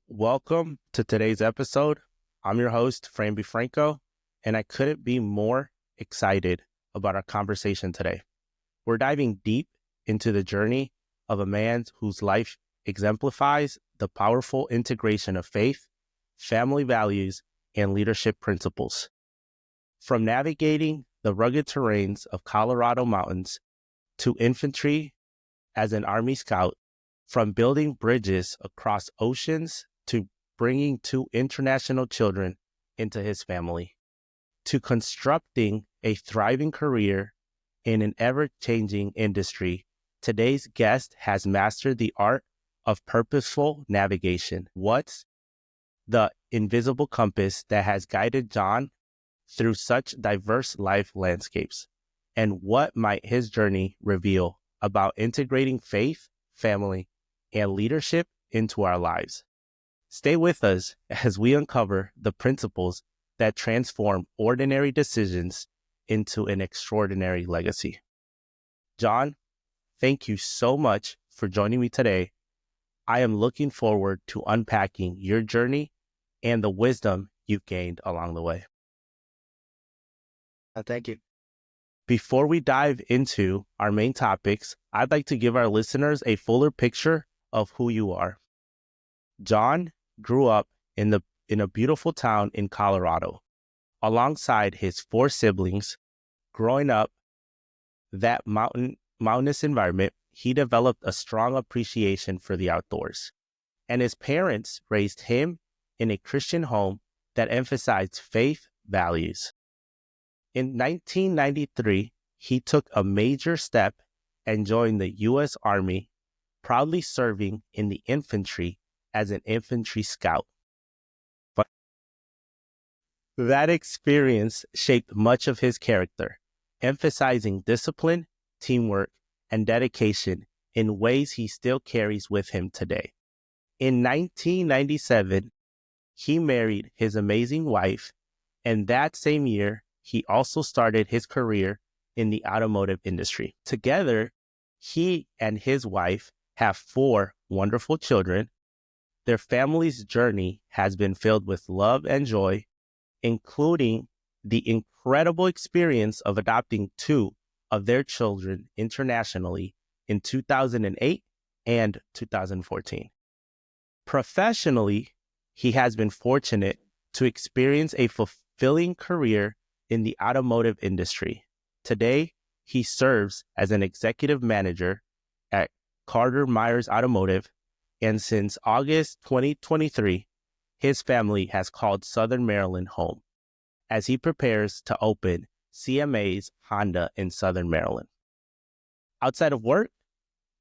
Welcome to today's episode. I'm your host, Franbi Franco, and I couldn't be more excited about our conversation today. We're diving deep into the journey of a man whose life exemplifies the powerful integration of faith, family values, and leadership principles. From navigating the rugged terrains of Colorado mountains to infantry as an Army Scout, from building bridges across oceans to bringing two international children into his family, to constructing a thriving career in an ever-changing industry, today's guest has mastered the art of purposeful navigation. What's the invisible compass that has guided John through such diverse life landscapes? And what might his journey reveal about integrating faith, family, and leadership into our lives? Stay with us as we uncover the principles that transform ordinary decisions into an extraordinary legacy. John, thank you so much for joining me today. I am looking forward to unpacking your journey and the wisdom you've gained along the way. Thank you. Before we dive into our main topics, I'd like to give our listeners a fuller picture of who you are. John grew up in a beautiful town in Colorado, alongside his four siblings. Growing up that mountainous environment, he developed a strong appreciation for the outdoors, and his parents raised him in a Christian home that emphasized faith values. In 1993, he took a major step and joined the U.S. Army, proudly serving in the infantry as an Infantry Scout. But that experience shaped much of his character, emphasizing discipline, teamwork, and dedication in ways he still carries with him today. In 1997, he married his amazing wife, and that same year, he also started his career in the automotive industry. Together, he and his wife have four wonderful children. Their family's journey has been filled with love and joy, including the incredible experience of adopting two of their children internationally in 2008 and 2014. Professionally, he has been fortunate to experience a fulfilling career in the automotive industry. Today, he serves as an executive manager at Carter Myers Automotive, and since August 2023, his family has called Southern Maryland home as he prepares to open CMA's Honda in Southern Maryland. Outside of work,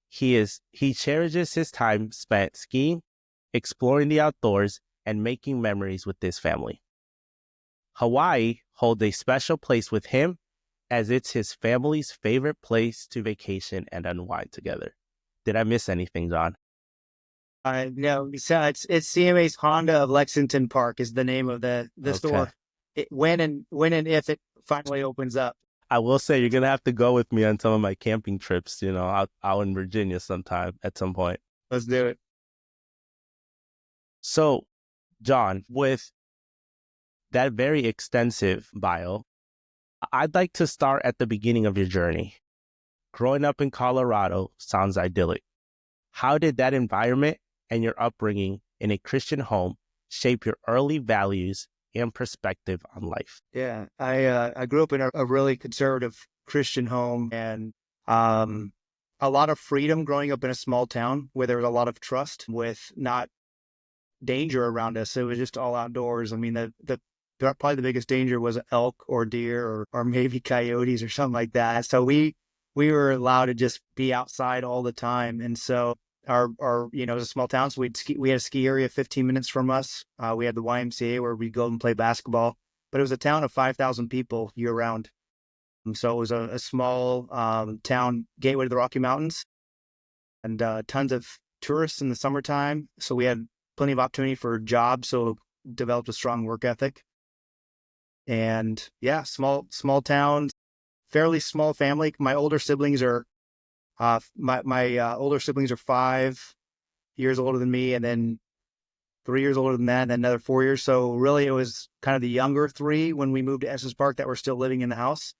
he cherishes his time spent skiing, exploring the outdoors, and making memories with his family. Hawaii holds a special place with him as it's his family's favorite place to vacation and unwind together. Did I miss anything, John? No, besides, it's CMA's Honda of Lexington Park is the name of the store. When and if it finally opens up. I will say you're going to have to go with me on some of my camping trips, out in Virginia sometime at some point. Let's do it. So, John, with that very extensive bio, I'd like to start at the beginning of your journey. Growing up in Colorado sounds idyllic. How did that environment and your upbringing in a Christian home shape your early values and perspective on life? Yeah, I grew up in a really conservative Christian home, and a lot of freedom growing up in a small town where there was a lot of trust with not danger around us. It was just all outdoors. I mean, probably the biggest danger was elk or deer or maybe coyotes or something like that. So we were allowed to just be outside all the time. And so our it was a small town, so we had a ski area 15 minutes from us. We had the YMCA where we'd go and play basketball, but it was a town of 5,000 people year round. So it was a small town, gateway to the Rocky Mountains, and tons of tourists in the summertime. So we had plenty of opportunity for jobs, so developed a strong work ethic. And yeah, small town, fairly small family. My older siblings are my older siblings are 5 years older than me, and then 3 years older than that, and then another 4 years. So really, it was kind of the younger three when we moved to Estes Park that were still living in the house.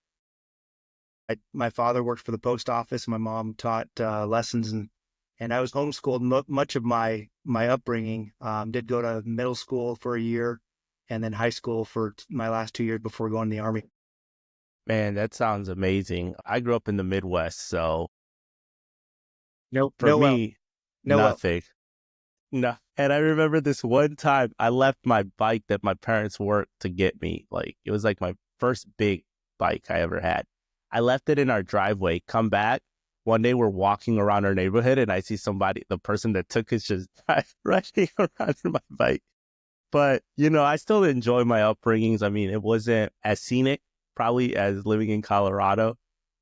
My father worked for the post office. My mom taught lessons, and I was homeschooled much of my upbringing. Did go to middle school for a year, and then high school for my last 2 years before going to the Army. Man, that sounds amazing. I grew up in the Midwest, so No, for no, me, no. nothing. No. And I remember this one time I left my bike that my parents worked to get me. Like, it was like my first big bike I ever had. I left it in our driveway, come back. One day we're walking around our neighborhood and I see somebody, the person that took it, just riding around my bike. But, I still enjoy my upbringings. I mean, it wasn't as scenic probably as living in Colorado,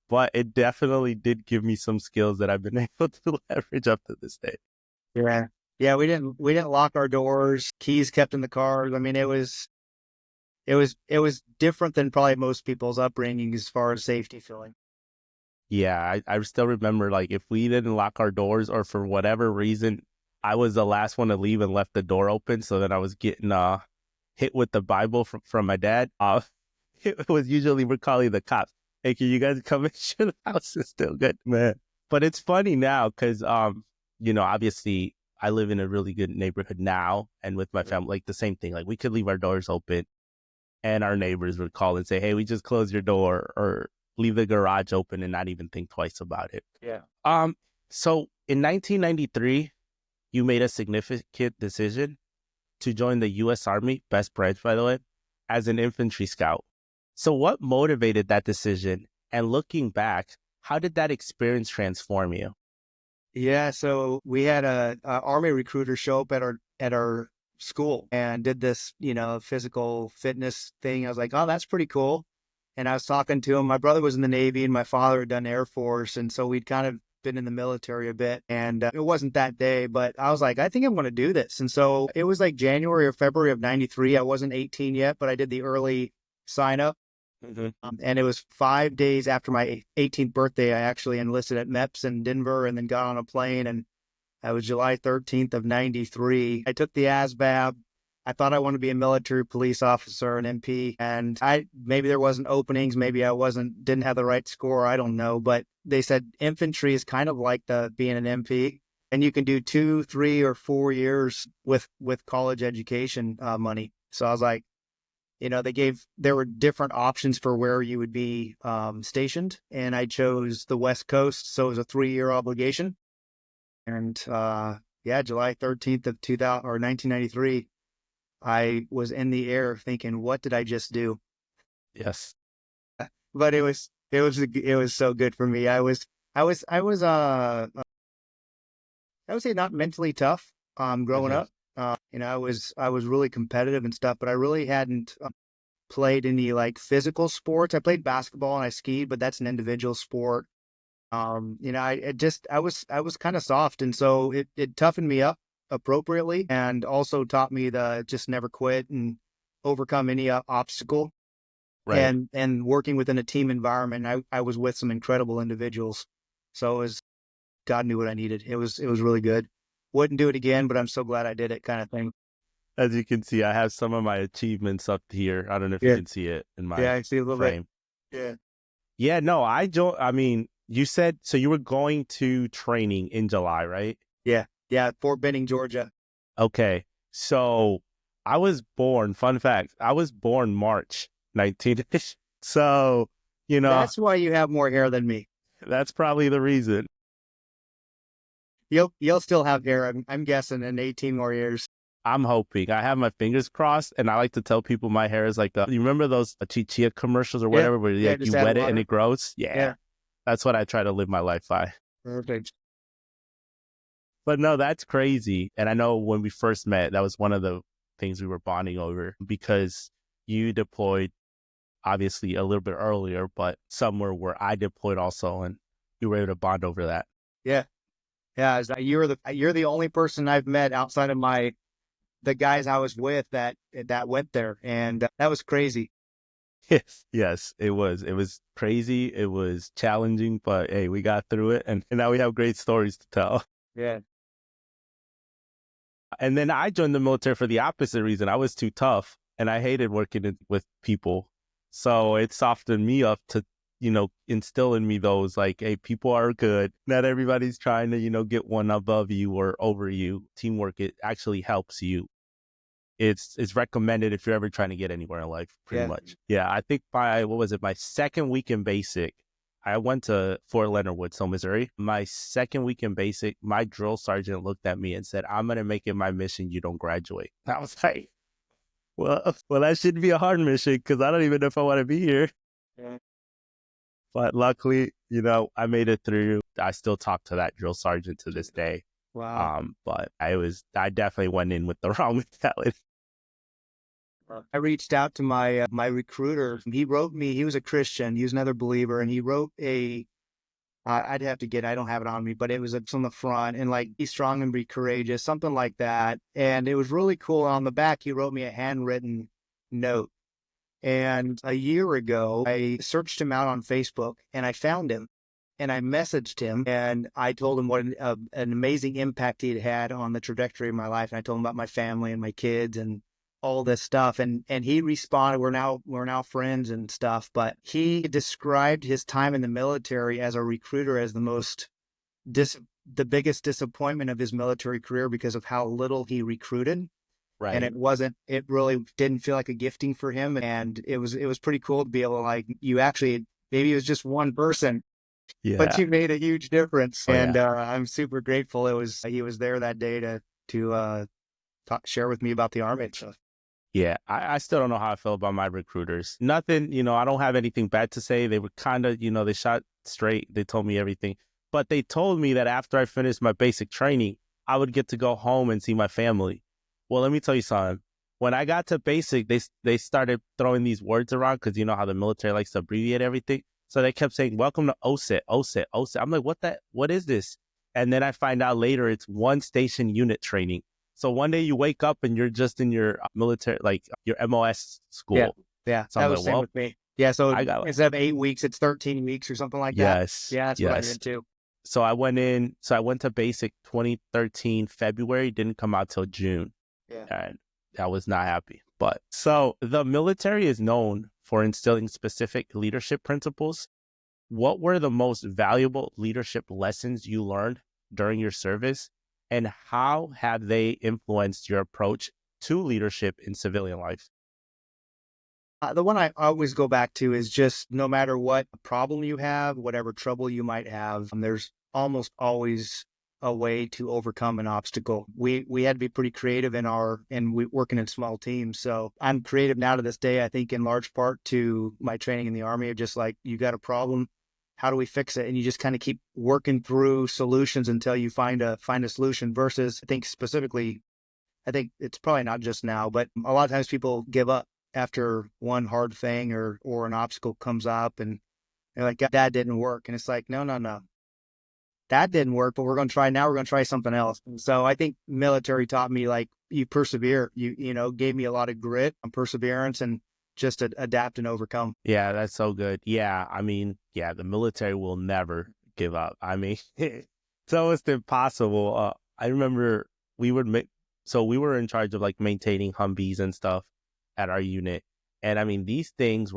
but it definitely did give me some skills that I've been able to leverage up to this day. Yeah. Yeah, we didn't lock our doors, keys kept in the cars. I mean, it was different than probably most people's upbringing as far as safety feeling. Yeah, I still remember, like, if we didn't lock our doors or for whatever reason, I was the last one to leave and left the door open. So then I was getting hit with the Bible from my dad. It was usually, we're calling the cops. Hey, can you guys come make sure the house is still good, man? But it's funny now because, obviously I live in a really good neighborhood now. And with my family, like the same thing, like we could leave our doors open and our neighbors would call and say, hey, we just closed your door, or leave the garage open and not even think twice about it. Yeah. So in 1993, you made a significant decision to join the U.S. Army, best branch, by the way, as an infantry scout. So what motivated that decision? And looking back, how did that experience transform you? Yeah, so we had a Army recruiter show up at our school and did this, physical fitness thing. I was like, oh, that's pretty cool. And I was talking to him. My brother was in the Navy and my father had done Air Force. And so we'd kind of been in the military a bit. And it wasn't that day, but I was like, I think I'm going to do this. And so it was like January or February of 93. I wasn't 18 yet, but I did the early sign up. Mm-hmm. And it was 5 days after my 18th birthday. I actually enlisted at MEPS in Denver and then got on a plane. And that was July 13th of 93. I took the ASVAB. I thought I wanted to be a military police officer, an MP, and maybe there wasn't openings, maybe I didn't have the right score, I don't know, but they said infantry is kind of like being an MP, and you can do 2, 3, or 4 years with college education money. So I was like, there were different options for where you would be stationed, and I chose the West Coast, so it was a 3-year obligation, and July 13th of 2000 or 1993. I was in the air thinking, what did I just do? Yes. But it was so good for me. I would say not mentally tough, growing Mm-hmm. up. I was really competitive and stuff, but I really hadn't played any like physical sports. I played basketball and I skied, but that's an individual sport. I was kind of soft, and so it toughened me up appropriately, and also taught me to just never quit and overcome any obstacle. Right. And working within a team environment, I was with some incredible individuals, so it was God knew what I needed. It was really good. Wouldn't do it again, but I'm so glad I did it, kind of thing. As you can see, I have some of my achievements up here. I don't know if you Yeah, can see it in yeah, my I see a little bit. frame. Yeah, Yeah, no, I mean, you said, so you were going to training in July, right? yeah, yeah. Fort Benning, Georgia. Okay. So I was born, fun fact, I was born March 19th. So, you know, That's why you have more hair than me. that's probably the reason. You'll still have hair. I'm guessing in 18 more years. I'm hoping. I have my fingers crossed, and I like to tell people my hair is like you remember those Chia commercials or Yeah, whatever where yeah. like you Just add wet it and water. it grows? Yeah. Yeah, That's what I try to live my life by. perfect. But no, that's crazy. And I know when we first met, that was one of the things we were bonding over because you deployed obviously a little bit earlier, but somewhere where I deployed also, and you were able to bond over that. Yeah, yeah. You're the only person I've met outside of the guys I was with that went there, and that was crazy. Yes, yes, it was. It was crazy. It was challenging, but hey, we got through it, and now we have great stories to tell. Yeah. And then I joined the military for the opposite reason. I was too tough and I hated working with people. So it softened me up to, instill in me those like, hey, people are good. Not everybody's trying to, get one above you or over you. Teamwork, it actually helps you. It's recommended if you're ever trying to get anywhere in life, pretty much. Yeah, I think my second week in basic, I went to Fort Leonard Wood, so Missouri. My second week in basic, my drill sergeant looked at me and said, I'm going to make it my mission you don't graduate. I was like, well, that shouldn't be a hard mission because I don't even know if I want to be here. Yeah. But luckily, I made it through. I still talk to that drill sergeant to this day. Wow. But I definitely went in with the wrong mentality. I reached out to my my recruiter. He wrote me. He was a Christian. He was another believer, and he wrote I'd have to get. I don't have it on me, but it's on the front and like, be strong and be courageous, something like that. And it was really cool. On the back, he wrote me a handwritten note. And a year ago, I searched him out on Facebook and I found him. And I messaged him and I told him what an amazing impact he had on the trajectory of my life. And I told him about my family and my kids and all this stuff. And he responded, we're now friends and stuff. But he described his time in the military as a recruiter as the biggest disappointment of his military career because of how little he recruited. Right. And it really didn't feel like a gifting for him. And it was pretty cool to be able to, like, you actually, maybe it was just one person, but you made a huge difference. And I'm super grateful he was there that day to share with me about the Army and stuff. Yeah, I still don't know how I feel about my recruiters. Nothing, I don't have anything bad to say. They were kind of, they shot straight. They told me everything. But they told me that after I finished my basic training, I would get to go home and see my family. Well, let me tell you something. When I got to basic, they started throwing these words around because you know how the military likes to abbreviate everything. So they kept saying, welcome to OSIT, OSIT, OSIT. I'm like, what is this? And then I find out later it's one station unit training. So one day you wake up and you're just in your military, like your MOS school. Yeah. So that was same with me. Yeah. So instead of 8 weeks, it's 13 weeks or something like that. Yes. Yeah. That's what I did too. So I went to basic 2013 February, didn't come out till June. Yeah. And I was not happy. But so the military is known for instilling specific leadership principles. What were the most valuable leadership lessons you learned during your service? And how have they influenced your approach to leadership in civilian life? The one I always go back to is just, no matter what problem you have, whatever trouble you might have, there's almost always a way to overcome an obstacle. We had to be pretty creative we working in small teams. So I'm creative now to this day, I think in large part to my training in the Army of just like, you got a problem, how do we fix it? And you just kind of keep working through solutions until you find a solution. Versus, I think it's probably not just now, but a lot of times people give up after one hard thing or an obstacle comes up and they're like, that didn't work. And it's like, no, that didn't work, but we're going to try something else. And so I think military taught me, like, you persevere, gave me a lot of grit and perseverance and just to adapt and overcome. Yeah, that's so good. Yeah. I mean, the military will never give up. I mean, it's almost impossible. I remember we were in charge of like maintaining Humvees and stuff at our unit. And I mean, these things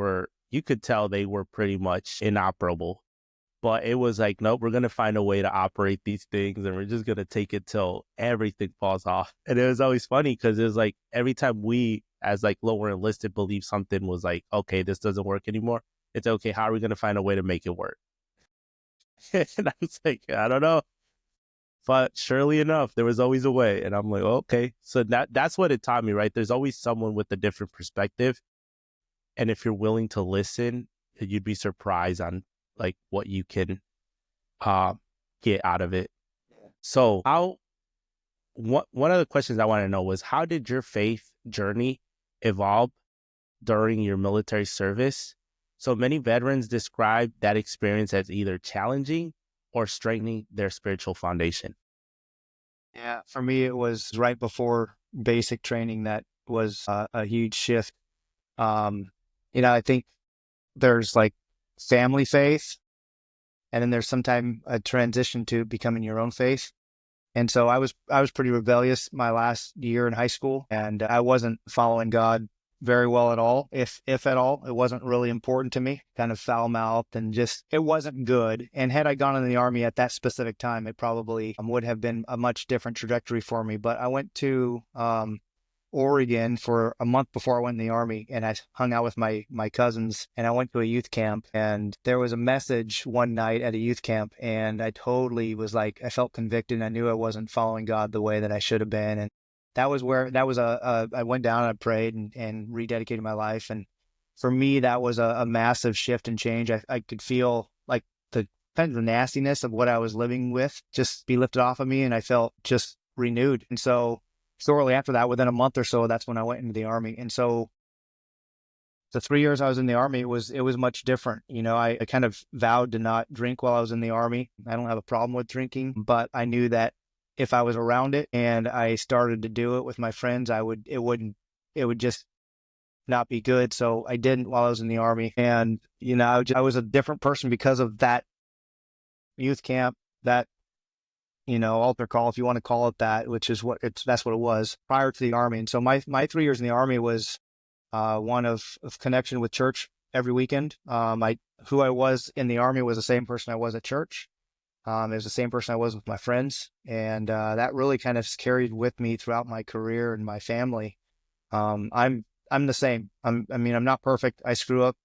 you could tell they were pretty much inoperable, but it was like, nope, we're going to find a way to operate these things and we're just going to take it till everything falls off. And it was always funny because it was like, every time we as like lower enlisted believe something was like, okay, this doesn't work anymore. It's okay. How are we going to find a way to make it work? And I was like, I don't know. But surely enough, there was always a way. And I'm like, okay. So that's what it taught me, right? There's always someone with a different perspective. And if you're willing to listen, you'd be surprised on like what you can get out of it. So one of the questions I want to know was, how did your faith journey evolve during your military service? So many veterans describe that experience as either challenging or strengthening their spiritual foundation. Yeah, for me, it was right before basic training that was a huge shift. I think there's like family faith, and then there's sometimes a transition to becoming your own faith. And so I was pretty rebellious my last year in high school, and I wasn't following God very well at all, if at all. It wasn't really important to me, kind of foul mouthed and just, it wasn't good. And had I gone in the Army at that specific time, it probably would have been a much different trajectory for me. But I went to Oregon for a month before I went in the Army, and I hung out with my cousins, and I went to a youth camp, and there was a message one night at a youth camp, and I totally was like, I felt convicted. I knew I wasn't following God the way that I should have been. And that was where, that was I went down and I prayed and rededicated my life. And for me, that was a massive shift and change. I could feel like the kind of the nastiness of what I was living with just be lifted off of me, and I felt just renewed. And so shortly after that, within a month or so, that's when I went into the Army. And so the 3 years I was in the Army, it was much different. You know, I kind of vowed to not drink while I was in the Army. I don't have a problem with drinking, but I knew that if I was around it and I started to do it with my friends, it would just not be good. So I didn't while I was in the Army. And, you know, I was a different person because of that youth camp, that, you know, altar call, if you want to call it that, which is that's what it was prior to the Army. And so my 3 years in the Army was one of connection with church every weekend. Who I was in the Army was the same person I was at church. It was the same person I was with my friends. And that really kind of carried with me throughout my career and my family. I'm the same. I'm not perfect. I screw up.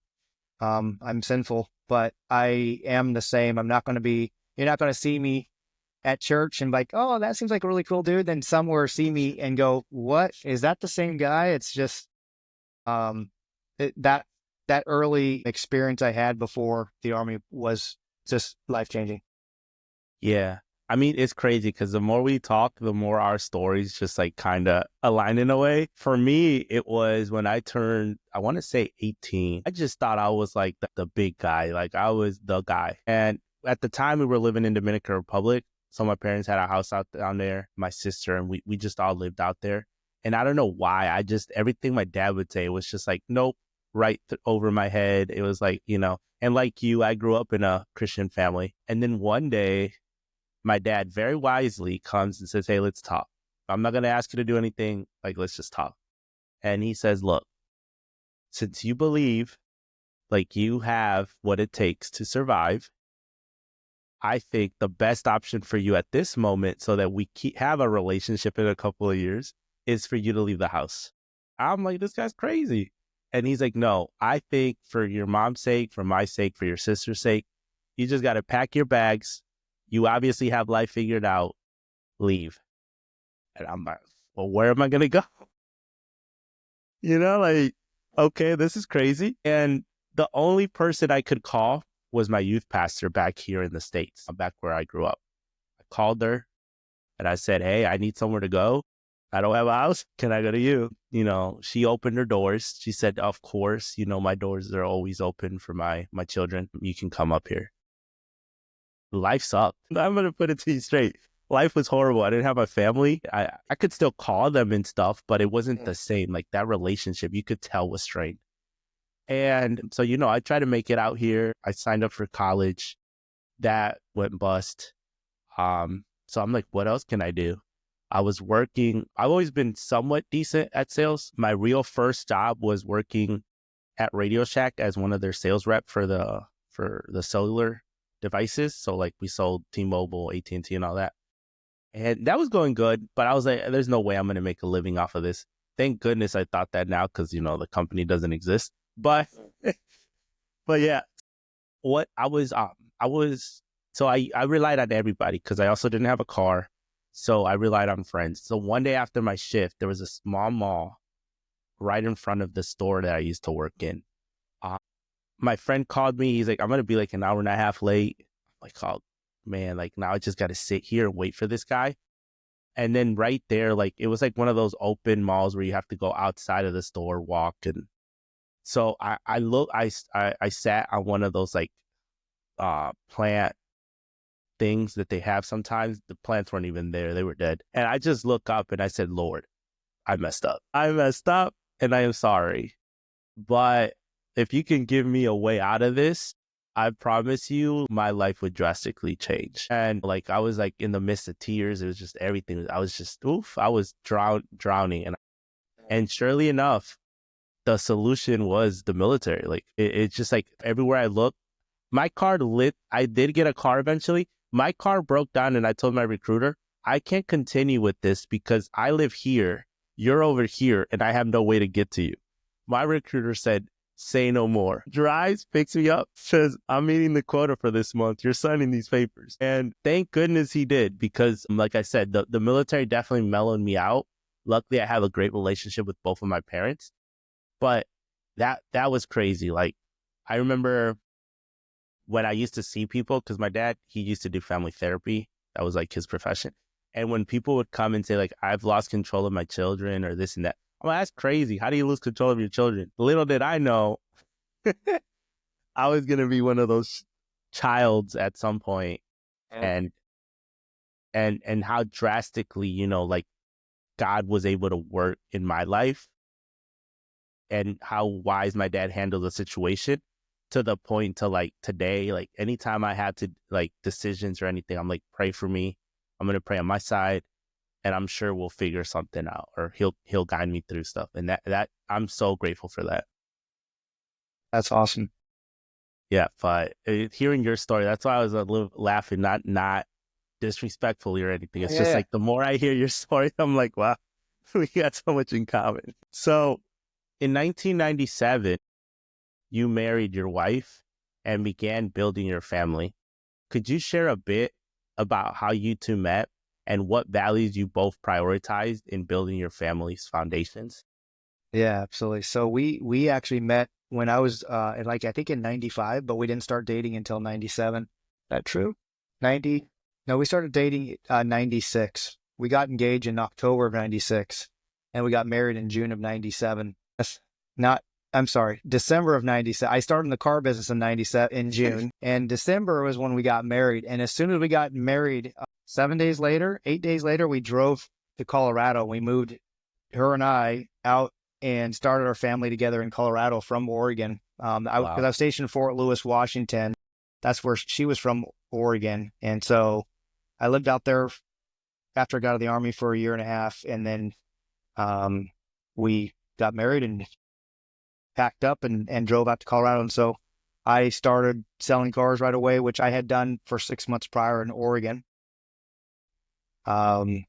I'm sinful, but I am the same. You're not going to see me at church and like, oh, that seems like a really cool dude. Then somewhere see me and go, what, is that the same guy? It's just, that early experience I had before the Army was just life-changing. Yeah. I mean, it's crazy because the more we talk, the more our stories just like kind of align in a way. For me, it was when I turned, I want to say 18. I just thought I was like the big guy. Like I was the guy. And at the time we were living in Dominican Republic. So my parents had a house out down there, my sister, and we just all lived out there. And I don't know why. Everything my dad would say was just like, nope, over my head. It was like, you know, and like you, I grew up in a Christian family. And then one day, my dad very wisely comes and says, hey, let's talk. I'm not going to ask you to do anything. Like, let's just talk. And he says, look, since you believe like you have what it takes to survive, I think the best option for you at this moment so that we have a relationship in a couple of years is for you to leave the house. I'm like, this guy's crazy. And he's like, no, I think for your mom's sake, for my sake, for your sister's sake, you just got to pack your bags. You obviously have life figured out. Leave. And I'm like, well, where am I going to go? You know, like, okay, this is crazy. And the only person I could call was my youth pastor back here in the States, back where I grew up. I called her and I said, hey, I need somewhere to go. I don't have a house. Can I go to you? You know, she opened her doors. She said, of course, you know, my doors are always open for my children. You can come up here. Life sucked. I'm going to put it to you straight. Life was horrible. I didn't have a family. I could still call them and stuff, but it wasn't the same. Like that relationship, you could tell was strained. And so, you know, I tried to make it out here. I signed up for college. That went bust. So I'm like, what else can I do? I was working. I've always been somewhat decent at sales. My real first job was working at Radio Shack as one of their sales rep for the cellular devices. So like we sold T-Mobile, AT&T and all that. And that was going good, but I was like, there's no way I'm going to make a living off of this. Thank goodness I thought that now because, you know, the company doesn't exist. But, but yeah, what so I relied on everybody because I also didn't have a car. So I relied on friends. So one day after my shift, there was a small mall right in front of the store that I used to work in. My friend called me. He's like, I'm going to be like an hour and a half late. I'm like, oh man, like now I just got to sit here and wait for this guy. And then right there, like it was like one of those open malls where you have to go outside of the store, walk. And so I sat on one of those like plant things that they have sometimes. The plants weren't even there. They were dead. And I just look up and I said, Lord, I messed up. I messed up and I am sorry. But if you can give me a way out of this, I promise you, my life would drastically change. And like, I was like in the midst of tears. It was just everything. I was just, oof, I was drowning. And surely enough, the solution was the military. Like, it's just like everywhere I look, my car lit. I did get a car eventually. My car broke down and I told my recruiter, I can't continue with this because I live here, you're over here, and I have no way to get to you. My recruiter said, say no more. Drives, picks me up, says, I'm meeting the quota for this month. You're signing these papers. And thank goodness he did, because like I said, the military definitely mellowed me out. Luckily, I have a great relationship with both of my parents, but that was crazy. Like, I remember when I used to see people, because my dad, he used to do family therapy. That was like his profession. And when people would come and say like, I've lost control of my children or this and that, I'm like, that's crazy. How do you lose control of your children? Little did I know I was going to be one of those childs at some point. And how drastically, like God was able to work in my life and how wise my dad handled the situation, to the point to like today, like anytime I have to like decisions or anything, I'm like, pray for me. I'm going to pray on my side, and I'm sure we'll figure something out, or he'll guide me through stuff. And that I'm so grateful for that. That's awesome. Yeah. But hearing your story, that's why I was a little laughing, not disrespectfully or anything. It's just like, the more I hear your story, I'm like, wow, we got so much in common. So in 1997, you married your wife and began building your family. Could you share a bit about how you two met and what values you both prioritized in building your family's foundations? Yeah, absolutely. So we actually met when I was I think in 95, but we didn't start dating until 97. Is that true? 90? No, we started dating 96. We got engaged in October of 96 and we got married in June of 97. That's not I'm sorry, December of 97. I started in the car business in 97 in June, and December was when we got married. And as soon as we got married, 7 days later, 8 days later, we drove to Colorado. We moved, her and I, out and started our family together in Colorado from Oregon. Because I Wow. was stationed in Fort Lewis, Washington. That's where she was from, Oregon. And so I lived out there after I got out of the Army for a year and a half. And then we got married and packed up and drove out to Colorado. And so I started selling cars right away, which I had done for 6 months prior in Oregon. Yeah,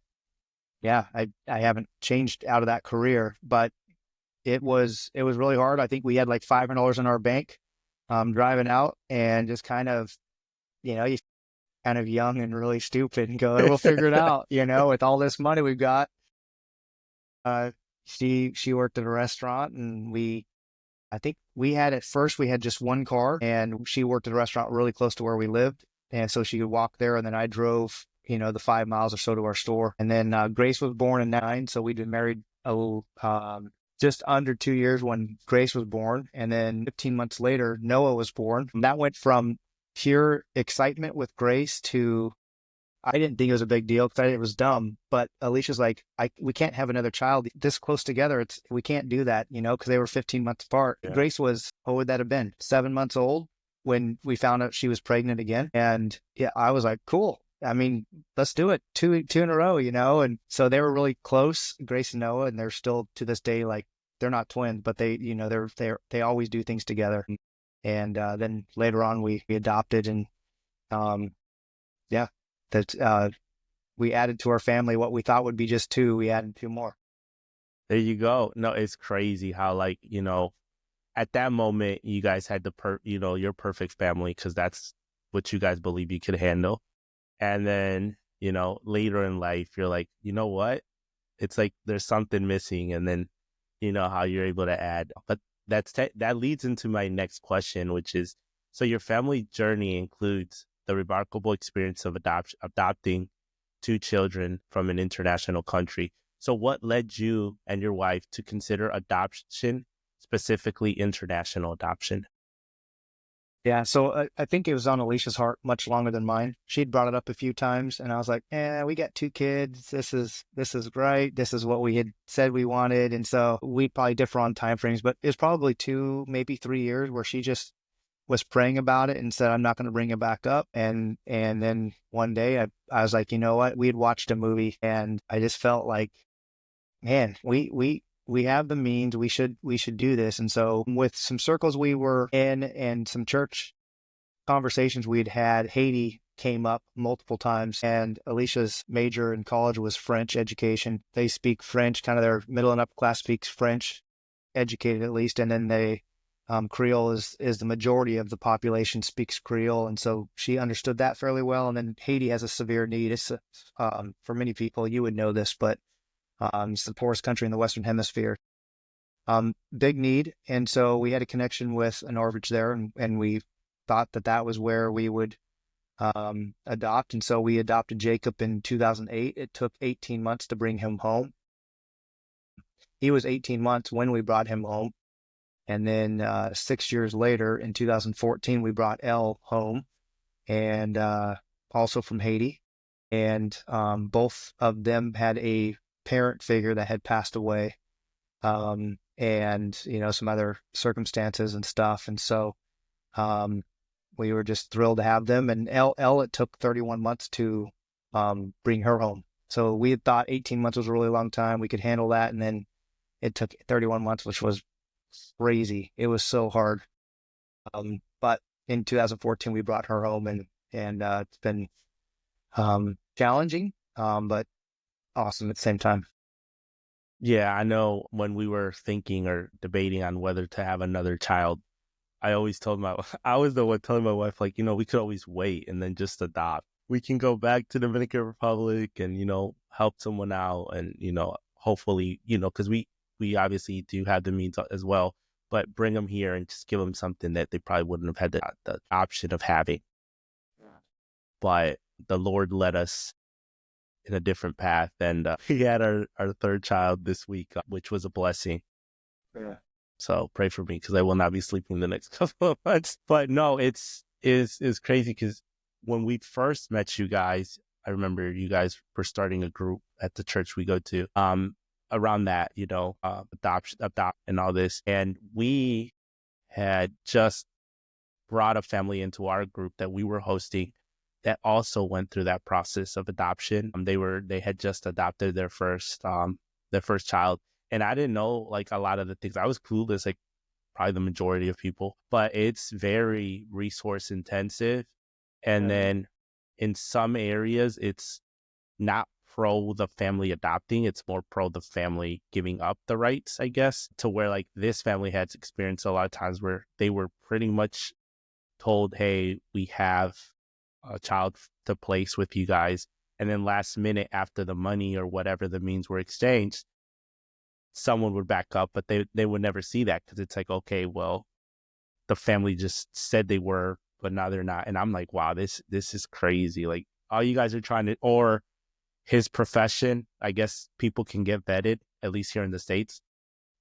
I haven't changed out of that career, but it was really hard. I think we had like $500 in our bank, driving out, and just kind of, you kind of young and really stupid and go, we'll figure it out, with all this money we've got. She worked at a restaurant, and I think we had just one car, and she worked at a restaurant really close to where we lived. And so she could walk there, and then I drove, the 5 miles or so to our store. And then Grace was born in 9. So we'd been married just under 2 years when Grace was born. And then 15 months later, Noah was born. And that went from pure excitement with Grace to, I didn't think it was a big deal because I thought it was dumb. But Alicia's like, we can't have another child this close together. We can't do that, because they were 15 months apart. Yeah. Grace was, what would that have been? 7 months old when we found out she was pregnant again. And yeah, I was like, cool. I mean, let's do it. Two in a row, And so they were really close, Grace and Noah, and they're still to this day, like, they're not twins, but they, they always do things together. And then later on we adopted, and yeah, that we added to our family what we thought would be just 2. We added 2 more. There you go. No, it's crazy how, like, at that moment you guys had your perfect family, because that's what you guys believe you could handle. And then, later in life, you're like, you know what? It's like there's something missing. And then, how you're able to add. But that leads into my next question, which is, so your family journey includes the remarkable experience of adopting 2 children from an international country. So what led you and your wife to consider adoption, specifically international adoption? Yeah, so I think it was on Alicia's heart much longer than mine. She'd brought it up a few times, and I was like, we got 2 kids. This is great. This is what we had said we wanted. And so we probably differ on timeframes, but it's probably 2, maybe 3 years where she just was praying about it and said, I'm not going to bring it back up. And then one day I was like, you know what? We had watched a movie and I just felt like, man, we have the means. We should do this. And so with some circles we were in and some church conversations we'd had, Haiti came up multiple times, and Alicia's major in college was French education. They speak French, kind of their middle and upper class speaks French, educated at least, and then they Creole is the majority of the population speaks Creole, and so she understood that fairly well. And then Haiti has a severe need. It's for many people, you would know this, but it's the poorest country in the Western Hemisphere. Big need, and so we had a connection with an orphanage there, and we thought that was where we would adopt. And so we adopted Jacob in 2008. It took 18 months to bring him home. He was 18 months when we brought him home. And then 6 years later, in 2014, we brought Elle home, and also from Haiti. And both of them had a parent figure that had passed away, and, some other circumstances and stuff. And so we were just thrilled to have them. And Elle, it took 31 months to bring her home. So we had thought 18 months was a really long time. We could handle that. And then it took 31 months, which was crazy. It was so hard. But in 2014, we brought her home, and it's been challenging, but awesome at the same time. Yeah, I know when we were thinking or debating on whether to have another child, I was the one telling my wife, like, we could always wait and then just adopt. We can go back to Dominican Republic and, help someone out and, hopefully, because we obviously do have the means as well, but bring them here and just give them something that they probably wouldn't have had the option of having. But the Lord led us in a different path, and we had our third child this week, which was a blessing. Yeah. So pray for me, because I will not be sleeping the next couple of months. But no, it's crazy, because when we first met you guys, I remember you guys were starting a group at the church we go to. Around that, adopt and all this, and we had just brought a family into our group that we were hosting that also went through that process of adoption. They had just adopted their first child. And I didn't know like a lot of the things. I was clueless, like probably the majority of people, but it's very resource intensive. And then in some areas, it's not pro the family adopting, it's more pro the family giving up the rights, I guess, to where like this family has experienced a lot of times where they were pretty much told, hey, we have a child to place with you guys. And then last minute, after the money or whatever the means were exchanged, someone would back up, but they would never see that, because it's like, okay, well, the family just said they were, but now they're not. And I'm like, wow, this is crazy. Like, all you guys are trying to, or his profession, I guess people can get vetted, at least here in the States,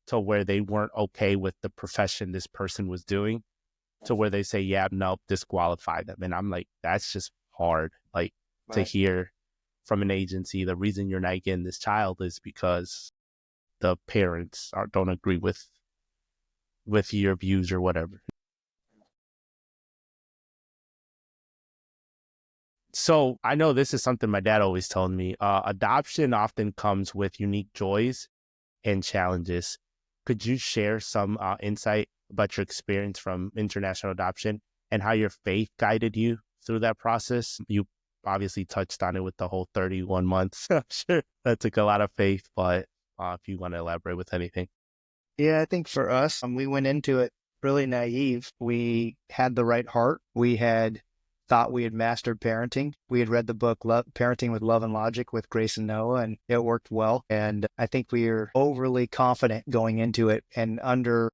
to where they weren't okay with the profession this person was doing, to where they say, yeah, no, disqualify them. And I'm like, that's just hard, like, to hear from an agency, the reason you're not getting this child is because the parents don't agree with your views or whatever. So I know this is something my dad always told me. Adoption often comes with unique joys and challenges. Could you share some insight about your experience from international adoption and how your faith guided you through that process? You obviously touched on it with the whole 31 months. I'm sure that took a lot of faith, but if you want to elaborate with anything. Yeah, I think for us, we went into it really naive. We had the right heart. We had thought we had mastered parenting. We had read the book Parenting with Love and Logic with Grace and Noah, and it worked well. And I think we were overly confident going into it and under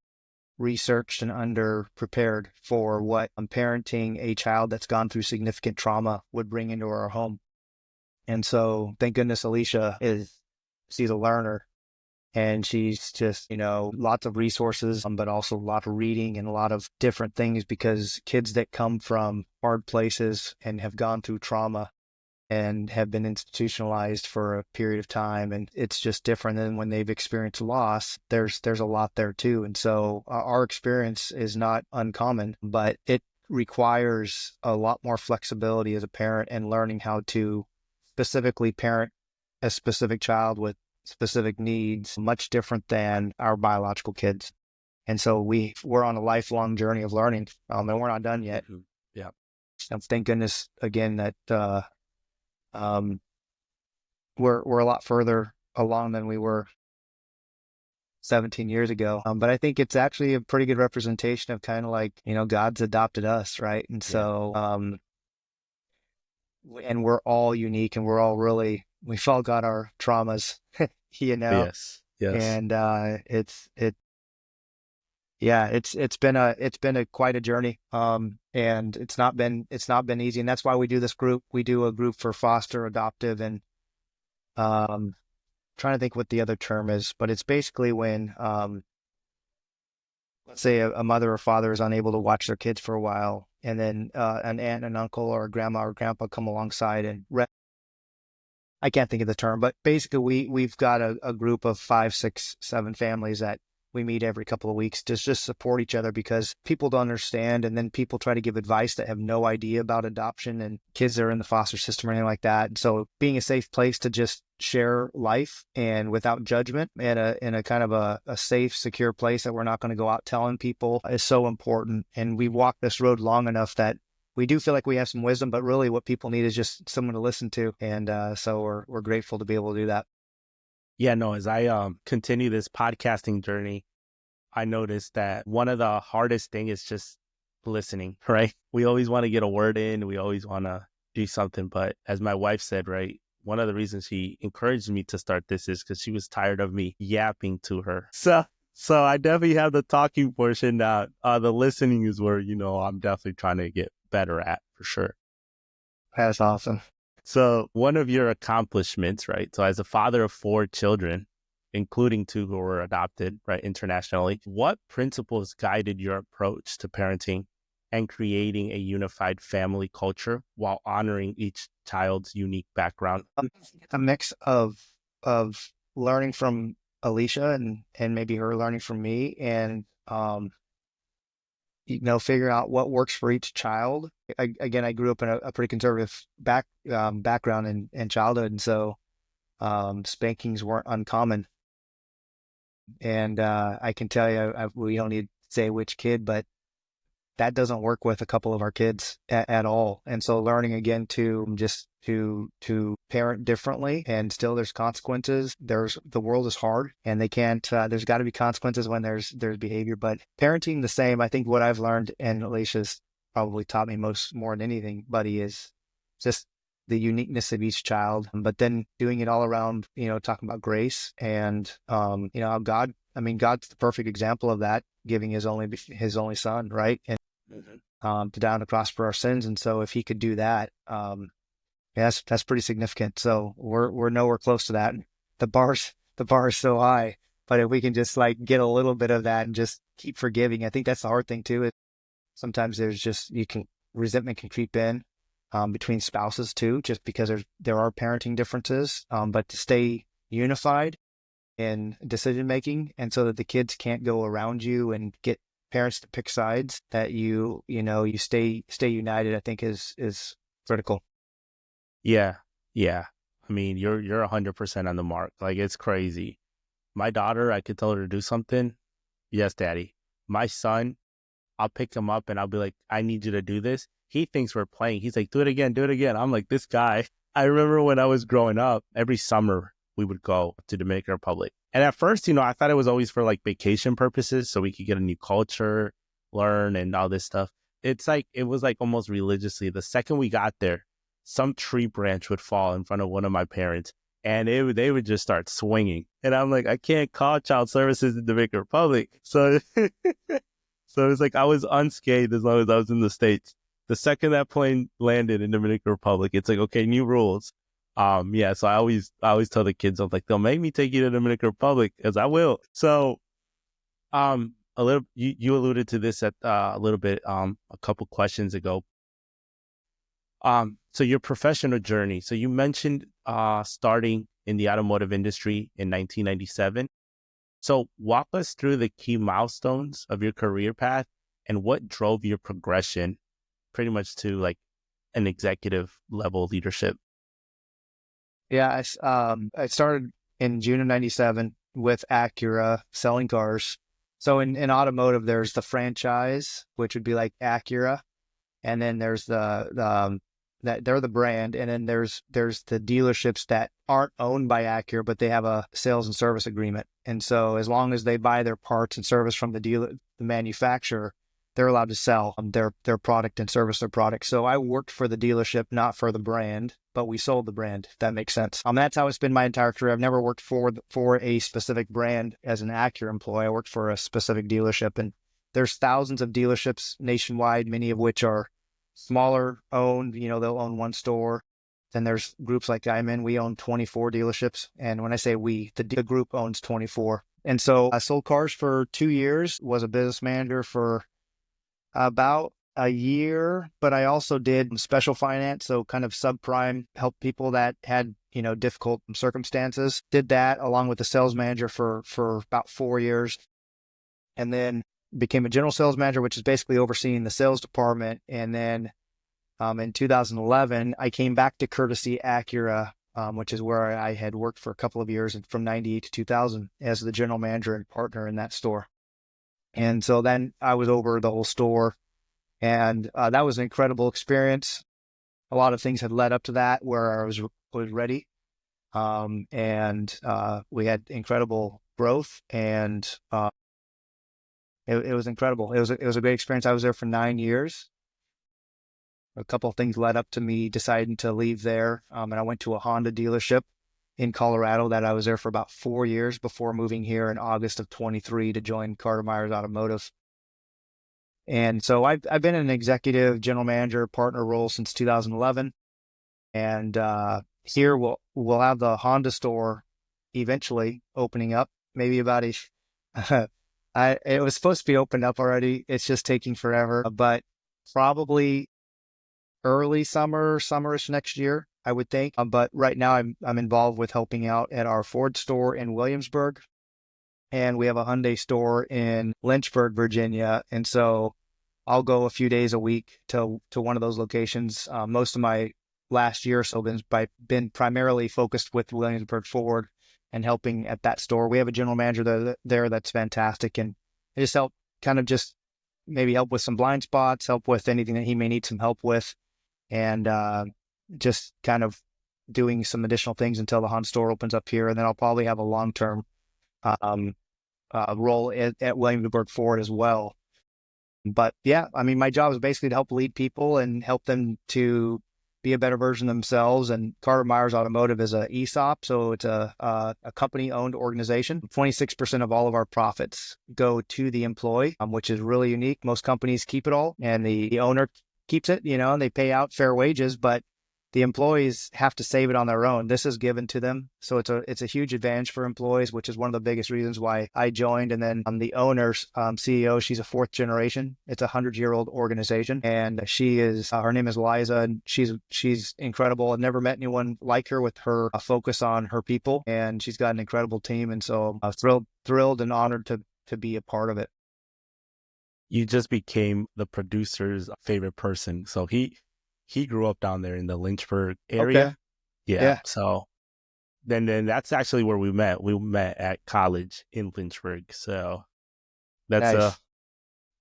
researched and under prepared for what parenting a child that's gone through significant trauma would bring into our home. And so thank goodness Alicia she's a learner. And she's just, lots of resources, but also a lot of reading and a lot of different things, because kids that come from hard places and have gone through trauma, and have been institutionalized for a period of time. And it's just different than when they've experienced loss. There's a lot there too. And so our experience is not uncommon, but it requires a lot more flexibility as a parent and learning how to specifically parent a specific child with specific needs, much different than our biological kids. And so we're on a lifelong journey of learning, and we're not done yet. Mm-hmm. Yeah. And thank goodness again that we're a lot further along than we were 17 years ago. But I think it's actually a pretty good representation of kind of like, God's adopted us, right? And so, and we're all unique, and we've all got our traumas, Yes. Yes. and it's been quite a journey. And it's not been easy. And that's why we do this group. We do a group for foster, adoptive, and trying to think what the other term is, but it's basically when, let's say a mother or father is unable to watch their kids for a while, and then an aunt and uncle or a grandma or grandpa come alongside and I can't think of the term, but basically we've got a group of 5, 6, 7 families that we meet every couple of weeks to just support each other, because people don't understand. And then people try to give advice that have no idea about adoption and kids that are in the foster system or anything like that. And so being a safe place to just share life and without judgment, and in a kind of a safe, secure place that we're not going to go out telling people, is so important. And we walked this road long enough that we do feel like we have some wisdom, but really what people need is just someone to listen to. And so we're grateful to be able to do that. Yeah, no, as I continue this podcasting journey, I noticed that one of the hardest thing is just listening, right? We always want to get a word in. We always want to do something. But as my wife said, right, one of the reasons she encouraged me to start this is because she was tired of me yapping to her. So I definitely have the talking portion now. The listening is where, I'm definitely trying to get better at, for sure. That's awesome. So one of your accomplishments, right? So as a father of 4 children, including 2 who were adopted, right, internationally, what principles guided your approach to parenting and creating a unified family culture while honoring each child's unique background? A mix of learning from Alicia and maybe her learning from me, and figuring out what works for each child. Again, I grew up in a pretty conservative background in childhood, and so spankings weren't uncommon. And I can tell you, we don't need to say which kid, but that doesn't work with a couple of our kids at all. And so learning again to parent differently, and still there's consequences. The world is hard, and they can't, there's got to be consequences when there's behavior, but parenting the same. I think what I've learned, and Alicia's probably taught me more than anything, buddy, is just the uniqueness of each child, but then doing it all around, talking about grace and, how God's the perfect example of that, giving his only son, right? And to die on the cross for our sins. And so if he could do that, that's pretty significant. So we're nowhere close to that. The bar is so high, but if we can just like get a little bit of that and just keep forgiving, I think that's the hard thing too. Is sometimes there's just, resentment can creep in between spouses too, just because there are parenting differences, but to stay unified in decision making, and so that the kids can't go around you and get parents to pick sides, that you stay united, I think is critical. Yeah. I mean, you're 100% on the mark. Like, it's crazy. My daughter, I could tell her to do something. Yes, daddy. My son, I'll pick him up and I'll be like, I need you to do this. He thinks we're playing. He's like, do it again. I'm like, this guy. I remember when I was growing up, every summer we would go to Dominican Republic. And at first, I thought it was always for like vacation purposes, so we could get a new culture, learn, and all this stuff. It was like almost religiously. The second we got there, some tree branch would fall in front of one of my parents, and they would just start swinging. And I'm like, I can't call child services in Dominican Republic. So it's like I was unscathed as long as I was in the States. The second that plane landed in Dominican Republic, it's like, okay, new rules. So I always tell the kids, I'm like, they'll make me take you to Dominican Republic, because I will. So, a little, you alluded to this at a little bit, a couple questions ago. So your professional journey. So you mentioned starting in the automotive industry in 1997. So walk us through the key milestones of your career path and what drove your progression pretty much to like an executive level leadership. Yeah, I started in June of '97 with Acura selling cars. So in automotive, there's the franchise, which would be like Acura, and then there's the that they're the brand, and then there's the dealerships that aren't owned by Acura, but they have a sales and service agreement. And so as long as they buy their parts and service from the manufacturer, they're allowed to sell their product and service their product. So I worked for the dealership, not for the brand, but we sold the brand, if that makes sense. That's how it's been my entire career. I've never worked for a specific brand as an Acura employee. I worked for a specific dealership, and there's thousands of dealerships nationwide, many of which are smaller owned, they'll own one store. Then there's groups like I'm in, we own 24 dealerships. And when I say we, the group owns 24. And so I sold cars for 2 years, was a business manager for about a year, but I also did special finance. So kind of subprime, help people that had, difficult circumstances. Did that along with the sales manager for about 4 years. And then became a general sales manager, which is basically overseeing the sales department. And then in 2011, I came back to Courtesy Acura, which is where I had worked for a couple of years from 98 to 2000 as the general manager and partner in that store. And so then I was over the whole store, and that was an incredible experience. A lot of things had led up to that where I was ready. And we had incredible growth, and it was incredible. It was a great experience. I was there for 9 years. A couple of things led up to me deciding to leave there. And I went to a Honda dealership in Colorado that I was there for about 4 years before moving here in August of 23 to join Carter Myers Automotive. And so I've been an executive general manager partner role since 2011. And here we'll have the Honda store eventually opening up, maybe about it was supposed to be opened up already. It's just taking forever, but probably early summerish next year, I would think. But right now I'm involved with helping out at our Ford store in Williamsburg, and we have a Hyundai store in Lynchburg, Virginia. And so I'll go a few days a week to one of those locations. Most of my last year or so been primarily focused with Williamsburg Ford and helping at that store. We have a general manager there that's fantastic, and I just help maybe help with some blind spots, help with anything that he may need some help with, and just kind of doing some additional things until the Honda store opens up here. And then I'll probably have a long-term role at Williamsburg Ford as well. But yeah, I mean, my job is basically to help lead people and help them to be a better version of themselves. And Carter Myers Automotive is a ESOP, so it's a company-owned organization. 26% of all of our profits go to the employee, which is really unique. Most companies keep it all, and the owner keeps it, and they pay out fair wages, but the employees have to save it on their own. This is given to them. So it's a huge advantage for employees, which is one of the biggest reasons why I joined. And then the owner's CEO, she's a 4th generation. It's a 100-year-old organization. And her name is Liza, and she's incredible. I've never met anyone like her with her focus on her people. And she's got an incredible team. And so I'm thrilled and honored to be a part of it. You just became the producer's favorite person. So he grew up down there in the Lynchburg area. Okay. Yeah. So then that's actually where we met. We met at college in Lynchburg. So that's Nice.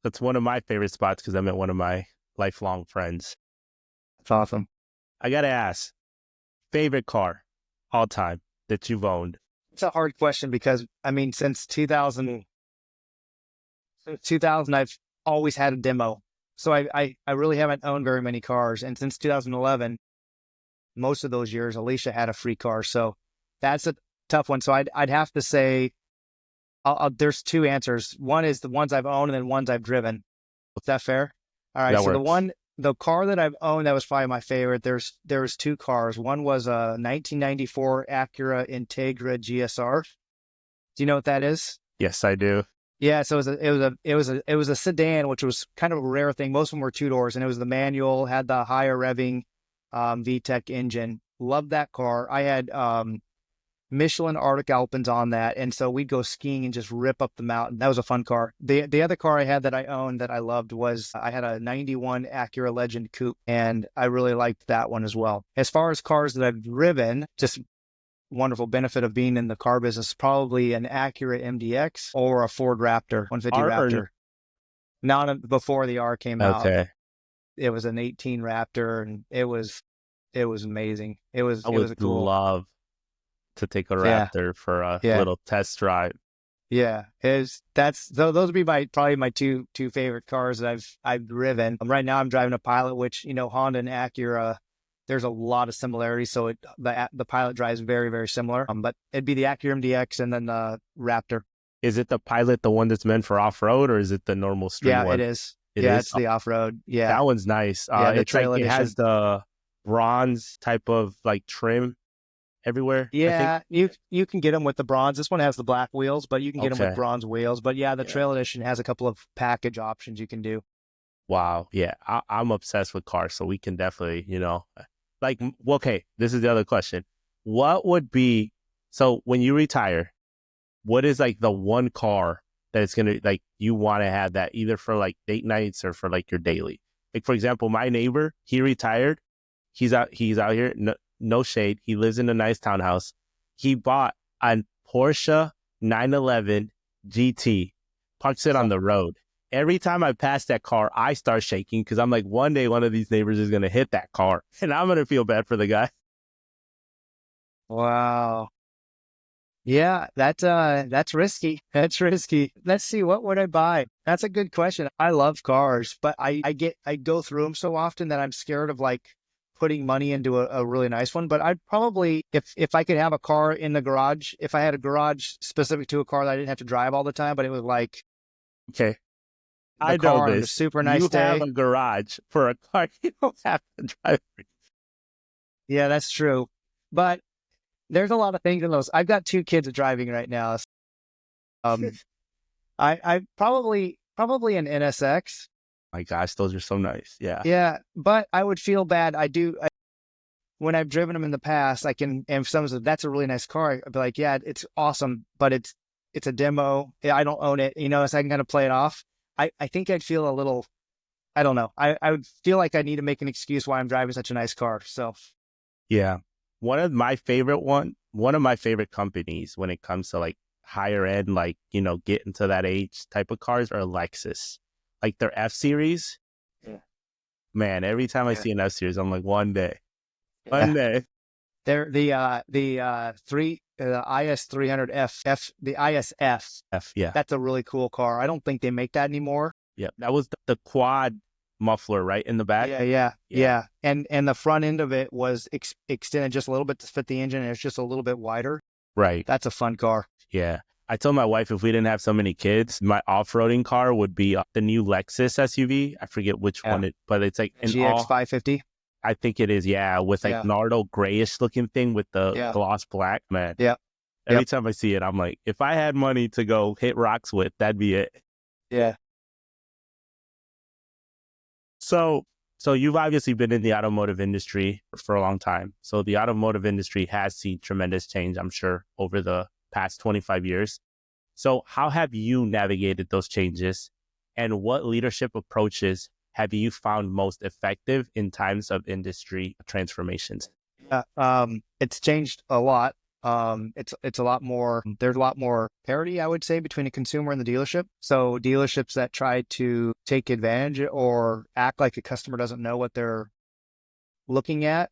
that's one of my favorite spots because I met one of my lifelong friends. That's awesome. I got to ask, favorite car all time that you've owned? It's a hard question because, I mean, since 2000, I've always had a demo. So I really haven't owned very many cars. And since 2011, most of those years, Alicia had a free car. So that's a tough one. So I'd have to say, there's 2 answers. One is the ones I've owned and then ones I've driven. Is that fair? All right. That So works. the car that I've owned that was probably my favorite, there was 2 cars. One was a 1994 Acura Integra GSR. Do you know what that is? Yes, I do. Yeah, so it was a sedan, which was kind of a rare thing. Most of them were 2 doors, and it was the manual, had the higher revving VTEC engine. Loved that car. I had Michelin Arctic Alpines on that, and so we'd go skiing and just rip up the mountain. That was a fun car. The other car I had that I owned that I loved was I had a 91 Acura Legend Coupe, and I really liked that one as well. As far as cars that I've driven, just wonderful benefit of being in the car business, probably an Acura MDX or a Ford Raptor, 150 Raptor. Not before the R came out. Okay. It was an 18 Raptor, and it was amazing. It was I a would cool. love to take a Yeah. Raptor for a Yeah. little test drive. Yeah, those would be probably my two favorite cars that I've driven. Right now I'm driving a Pilot, which, you know, Honda and Acura, there's a lot of similarities. So the Pilot drives very, very similar. But it'd be the Acura MDX and then the Raptor. Is it the Pilot, the one that's meant for off-road, or is it the normal street Yeah, one? it is. It Yeah, is? it's the off-road. Yeah. That one's nice. Yeah, the It's like trail it has edition. the bronze type of like trim everywhere. I think. Yeah, you can get them with the bronze. This one has the black wheels, but you can get them with Okay. bronze wheels. But yeah, the Yeah. trail edition has a couple of package options you can do. Wow. Yeah. I'm obsessed with cars, so we can definitely, you know, like, okay, this is the other question. What would be, so when you retire, what is like the one car that it's going to, like, you want to have that either for like date nights or for like your daily? Like, for example, my neighbor, he retired. He's out here. No shade. He lives in a nice townhouse. He bought a Porsche 911 GT, parks it on the road. Every time I pass that car, I start shaking because I'm like, one day one of these neighbors is going to hit that car and I'm going to feel bad for the guy. Wow. Yeah, that's risky. That's risky. Let's see, what would I buy? That's a good question. I love cars, but I go through them so often that I'm scared of like putting money into a really nice one. But I'd probably, if I could have a car in the garage, if I had a garage specific to a car that I didn't have to drive all the time, but it was like Okay. the I know car on a this. super nice You have day. a garage for a car you don't have to drive. Yeah, that's true. But there's a lot of things in those. I've got two kids driving right now. Um, I probably an NSX. My gosh, those are so nice. Yeah. Yeah, but I would feel bad. When I've driven them in the past, I can, and if someone says that's a really nice car, I'd be like, yeah, it's awesome, but it's a demo. Yeah, I don't own it, you know, so I can kind of play it off. I think I'd feel a little, I don't know. I would feel like I need to make an excuse why I'm driving such a nice car. So Yeah. One of my favorite companies when it comes to like higher end, like, you know, get into that age type of cars are Lexus. Like their F series. Yeah. Man, every time I see an F series, I'm like, one day. They're the IS 300F, the ISF. Yeah. That's a really cool car. I don't think they make that anymore. Yeah. That was the quad muffler, right, in the back? Yeah. And the front end of it was extended just a little bit to fit the engine, and it's just a little bit wider. Right. That's a fun car. Yeah. I told my wife if we didn't have so many kids, my off-roading car would be the new Lexus SUV. I forget which one but it's like an GX 550. I think it is, yeah, with like Nardo grayish looking thing with the gloss black, man. Yeah. Every time I see it, I'm like, if I had money to go hit rocks with, that'd be it. Yeah. So you've obviously been in the automotive industry for a long time. So the automotive industry has seen tremendous change, I'm sure, over the past 25 years. So how have you navigated those changes, and what leadership approaches have you found most effective in times of industry transformations? It's changed a lot. It's a lot more, there's a lot more parity, I would say, between a consumer and the dealership. So dealerships that try to take advantage or act like a customer doesn't know what they're looking at,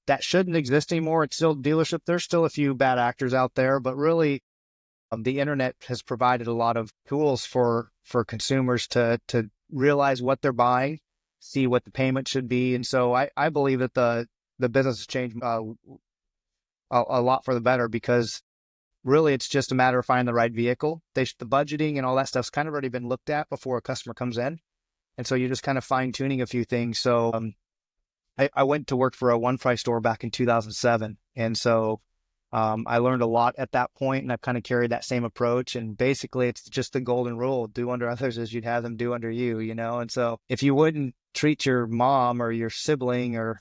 that shouldn't exist anymore. It's still dealership. There's still a few bad actors out there, but really the internet has provided a lot of tools for consumers to realize what they're buying, see what the payment should be. And so I believe that the business has changed a lot for the better, because really it's just a matter of finding the right vehicle. The budgeting and all that stuff's kind of already been looked at before a customer comes in. And so you're just kind of fine tuning a few things. So I went to work for a one price store back in 2007. And so I learned a lot at that point, and I've kind of carried that same approach. And basically it's just the golden rule: do unto others as you'd have them do unto you, you know? And so if you wouldn't treat your mom or your sibling or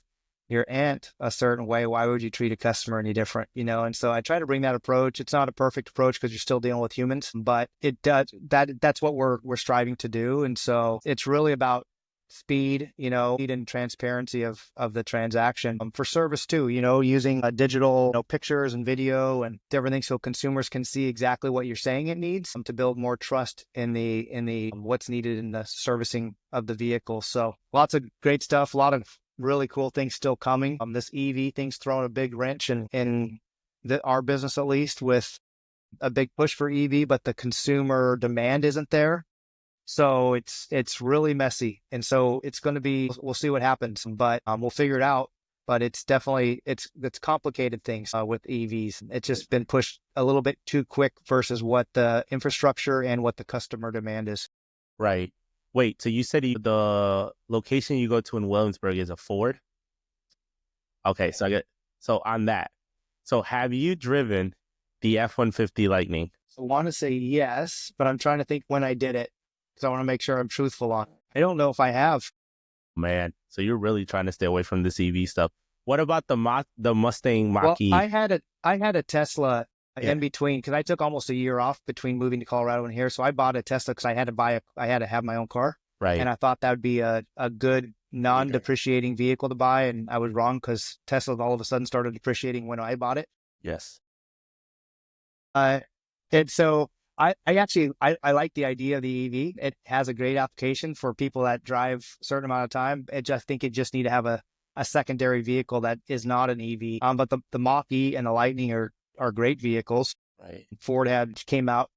your aunt a certain way, why would you treat a customer any different? And so I try to bring that approach. It's not a perfect approach because you're still dealing with humans, but it does that's what we're striving to do. And so it's really about speed, speed and transparency of the transaction. For service too, using digital pictures and video and everything so consumers can see exactly what you're saying it needs to build more trust in the what's needed in the servicing of the vehicle. So lots of great stuff, a lot of really cool things still coming. This EV thing's throwing a big wrench in our business, at least, with a big push for EV, but the consumer demand isn't there. So it's really messy. And so it's going to be, we'll see what happens, but we'll figure it out. But it's definitely, it's complicated things with EVs. It's just been pushed a little bit too quick versus what the infrastructure and what the customer demand is. Right. Wait, so you said the location you go to in Williamsburg is a Ford? Okay, so on that. So have you driven the F-150 Lightning? I want to say yes, but I'm trying to think when I did it, because I want to make sure I'm truthful on it. I don't know if I have. Man, so you're really trying to stay away from this EV stuff. What about the Mustang Mach-E? Well, I had a Tesla in between, because I took almost a year off between moving to Colorado and here. So I bought a Tesla because I had to have my own car. Right. And I thought that would be a good non-depreciating vehicle to buy. And I was wrong, because Tesla all of a sudden started depreciating when I bought it. Yes. And so I actually like the idea of the EV. It has a great application for people that drive a certain amount of time. I think it just need to have a secondary vehicle that is not an EV. But the Mach-E and the Lightning are great vehicles. Right. Ford came out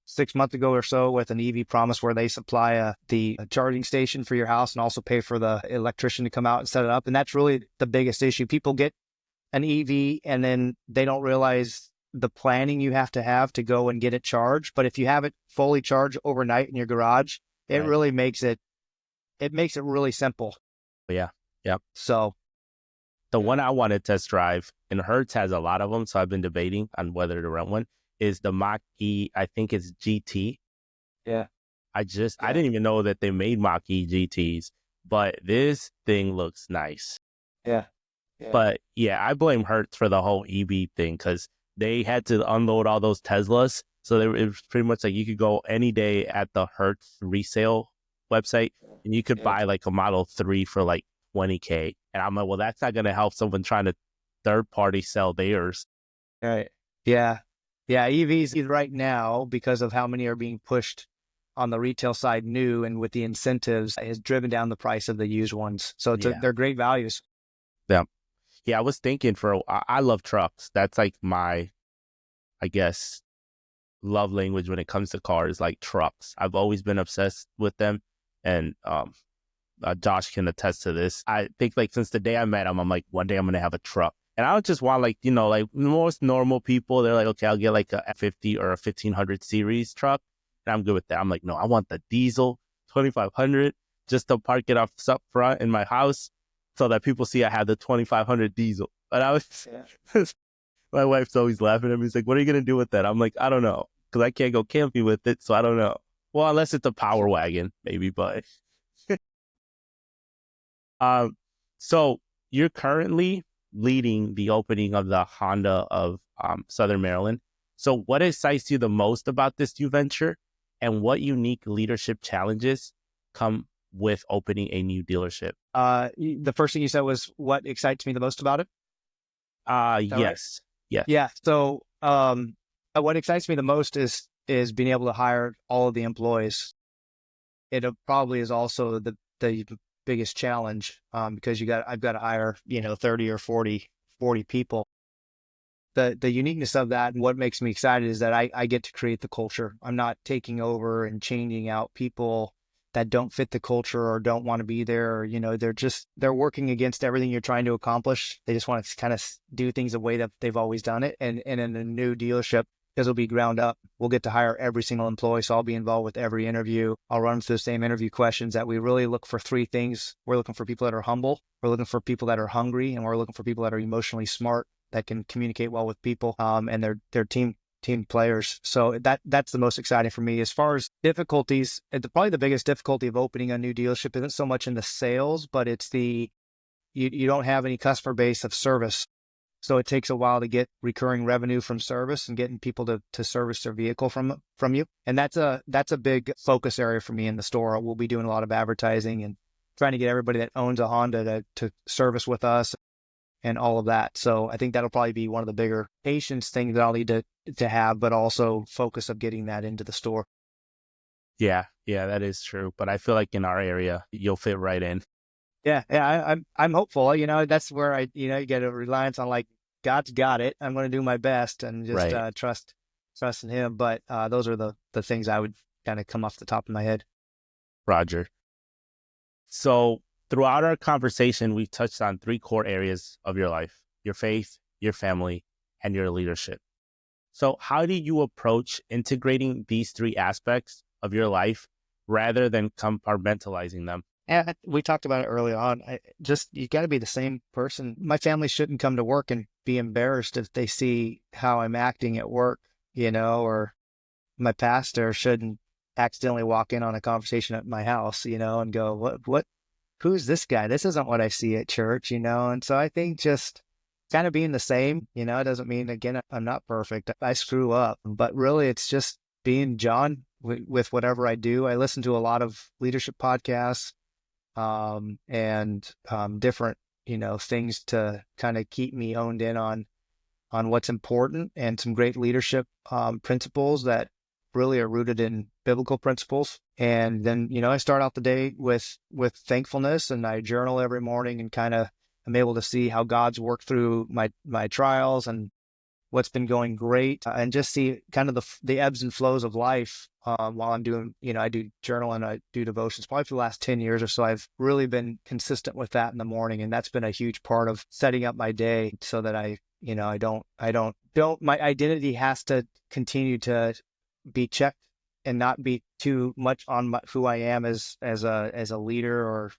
6 months ago or so with an EV promise where they supply the charging station for your house and also pay for the electrician to come out and set it up. And that's really the biggest issue. People get an EV and then they don't realize the planning you have to go and get it charged. But if you have it fully charged overnight in your garage, it really makes it really simple. Yeah. Yep. So the one I want to test drive, and Hertz has a lot of them, so I've been debating on whether to rent one, is the Mach-E. I think it's GT. Yeah. I didn't even know that they made Mach-E GTs, but this thing looks nice. Yeah. But yeah, I blame Hertz for the whole EV thing, because they had to unload all those Teslas. So it was pretty much like you could go any day at the Hertz resale website and you could buy like a Model 3 for like $20K. And I'm like, well, that's not going to help someone trying to third party sell theirs. Right. Yeah. Yeah. EVs right now, because of how many are being pushed on the retail side new and with the incentives, has driven down the price of the used ones. So they're great values. Yeah. Yeah, I was thinking I love trucks. That's like my, I guess, love language when it comes to cars, like trucks. I've always been obsessed with them. And Josh can attest to this. I think like since the day I met him, I'm like, one day I'm going to have a truck. And I don't just want like, like most normal people, they're like, okay, I'll get like a F50 or a 1500 series truck. And I'm good with that. I'm like, no, I want the diesel 2500 just to park it up front in my house, so that people see I have the 2500 diesel. But my wife's always laughing at me. She's like, what are you going to do with that? I'm like, I don't know, because I can't go camping with it. So I don't know. Well, unless it's a power wagon, maybe, but. So you're currently leading the opening of the Honda of Southern Maryland. So what excites you the most about this new venture, and what unique leadership challenges come with opening a new dealership? The first thing you said was what excites me the most about it? Yes. Right? Yeah. Yeah. So, what excites me the most is being able to hire all of the employees. It probably is also the biggest challenge, because I've got to hire, 30 or 40 people. The uniqueness of that and what makes me excited is that I get to create the culture. I'm not taking over and changing out people that don't fit the culture or don't want to be there. Or, they're working against everything you're trying to accomplish. They just want to kind of do things the way that they've always done it. And in a new dealership, because it'll be ground up, we'll get to hire every single employee. So I'll be involved with every interview. I'll run through the same interview questions that we really look for three things. We're looking for people that are humble. We're looking for people that are hungry, and we're looking for people that are emotionally smart, that can communicate well with people, and they're team players. So that's the most exciting for me. As far as difficulties, probably the biggest difficulty of opening a new dealership isn't so much in the sales, but it's the you don't have any customer base of service. So it takes a while to get recurring revenue from service and getting people to service their vehicle from you. And that's a big focus area for me in the store. We'll be doing a lot of advertising and trying to get everybody that owns a Honda to service with us and all of that. So I think that'll probably be one of the bigger patience things that I'll need to have, but also focus of getting that into the store. Yeah, that is true. But I feel like in our area, you'll fit right in. Yeah, I'm hopeful. That's where you get a reliance on, like, God's got it. I'm going to do my best and just Right. trust in Him. But those are the things I would kind of come off the top of my head. Roger. So throughout our conversation, we've touched on 3 core areas of your life: your faith, your family, and your leadership. So how do you approach integrating these 3 aspects of your life rather than compartmentalizing them? And we talked about it early on. You got to be the same person. My family shouldn't come to work and be embarrassed if they see how I'm acting at work, or my pastor shouldn't accidentally walk in on a conversation at my house, and go, who's this guy? This isn't what I see at church, And so I think just kind of being the same, it doesn't mean, again, I'm not perfect. I screw up, but really it's just being John with whatever I do. I listen to a lot of leadership podcasts, and different, things to kind of keep me honed in on what's important, and some great leadership principles that really are rooted in biblical principles. And then, I start out the day with thankfulness, and I journal every morning and kind of am able to see how God's worked through my trials and what's been going great, and just see kind of the ebbs and flows of life while I'm doing, I do journal and I do devotions. Probably for the last 10 years or so, I've really been consistent with that in the morning. And that's been a huge part of setting up my day so that I don't, my identity has to continue to be checked and not be too much on who I am as a leader or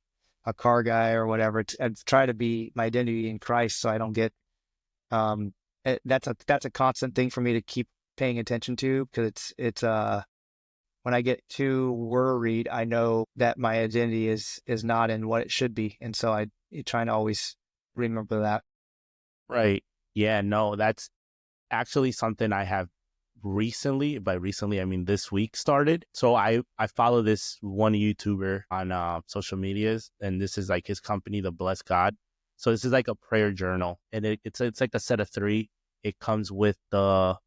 a car guy or whatever. I try to be my identity in Christ, so I don't get, that's a constant thing for me to keep paying attention to, because it's when I get too worried, I know that my identity is not in what it should be, and so I try to always remember that. Right. Yeah, no, that's actually something I have recently, by recently I mean this week, started. So I follow this one YouTuber on social medias, and this is like his company, The Blessed God. So this is like a prayer journal, and it's like a set of 3. It comes with the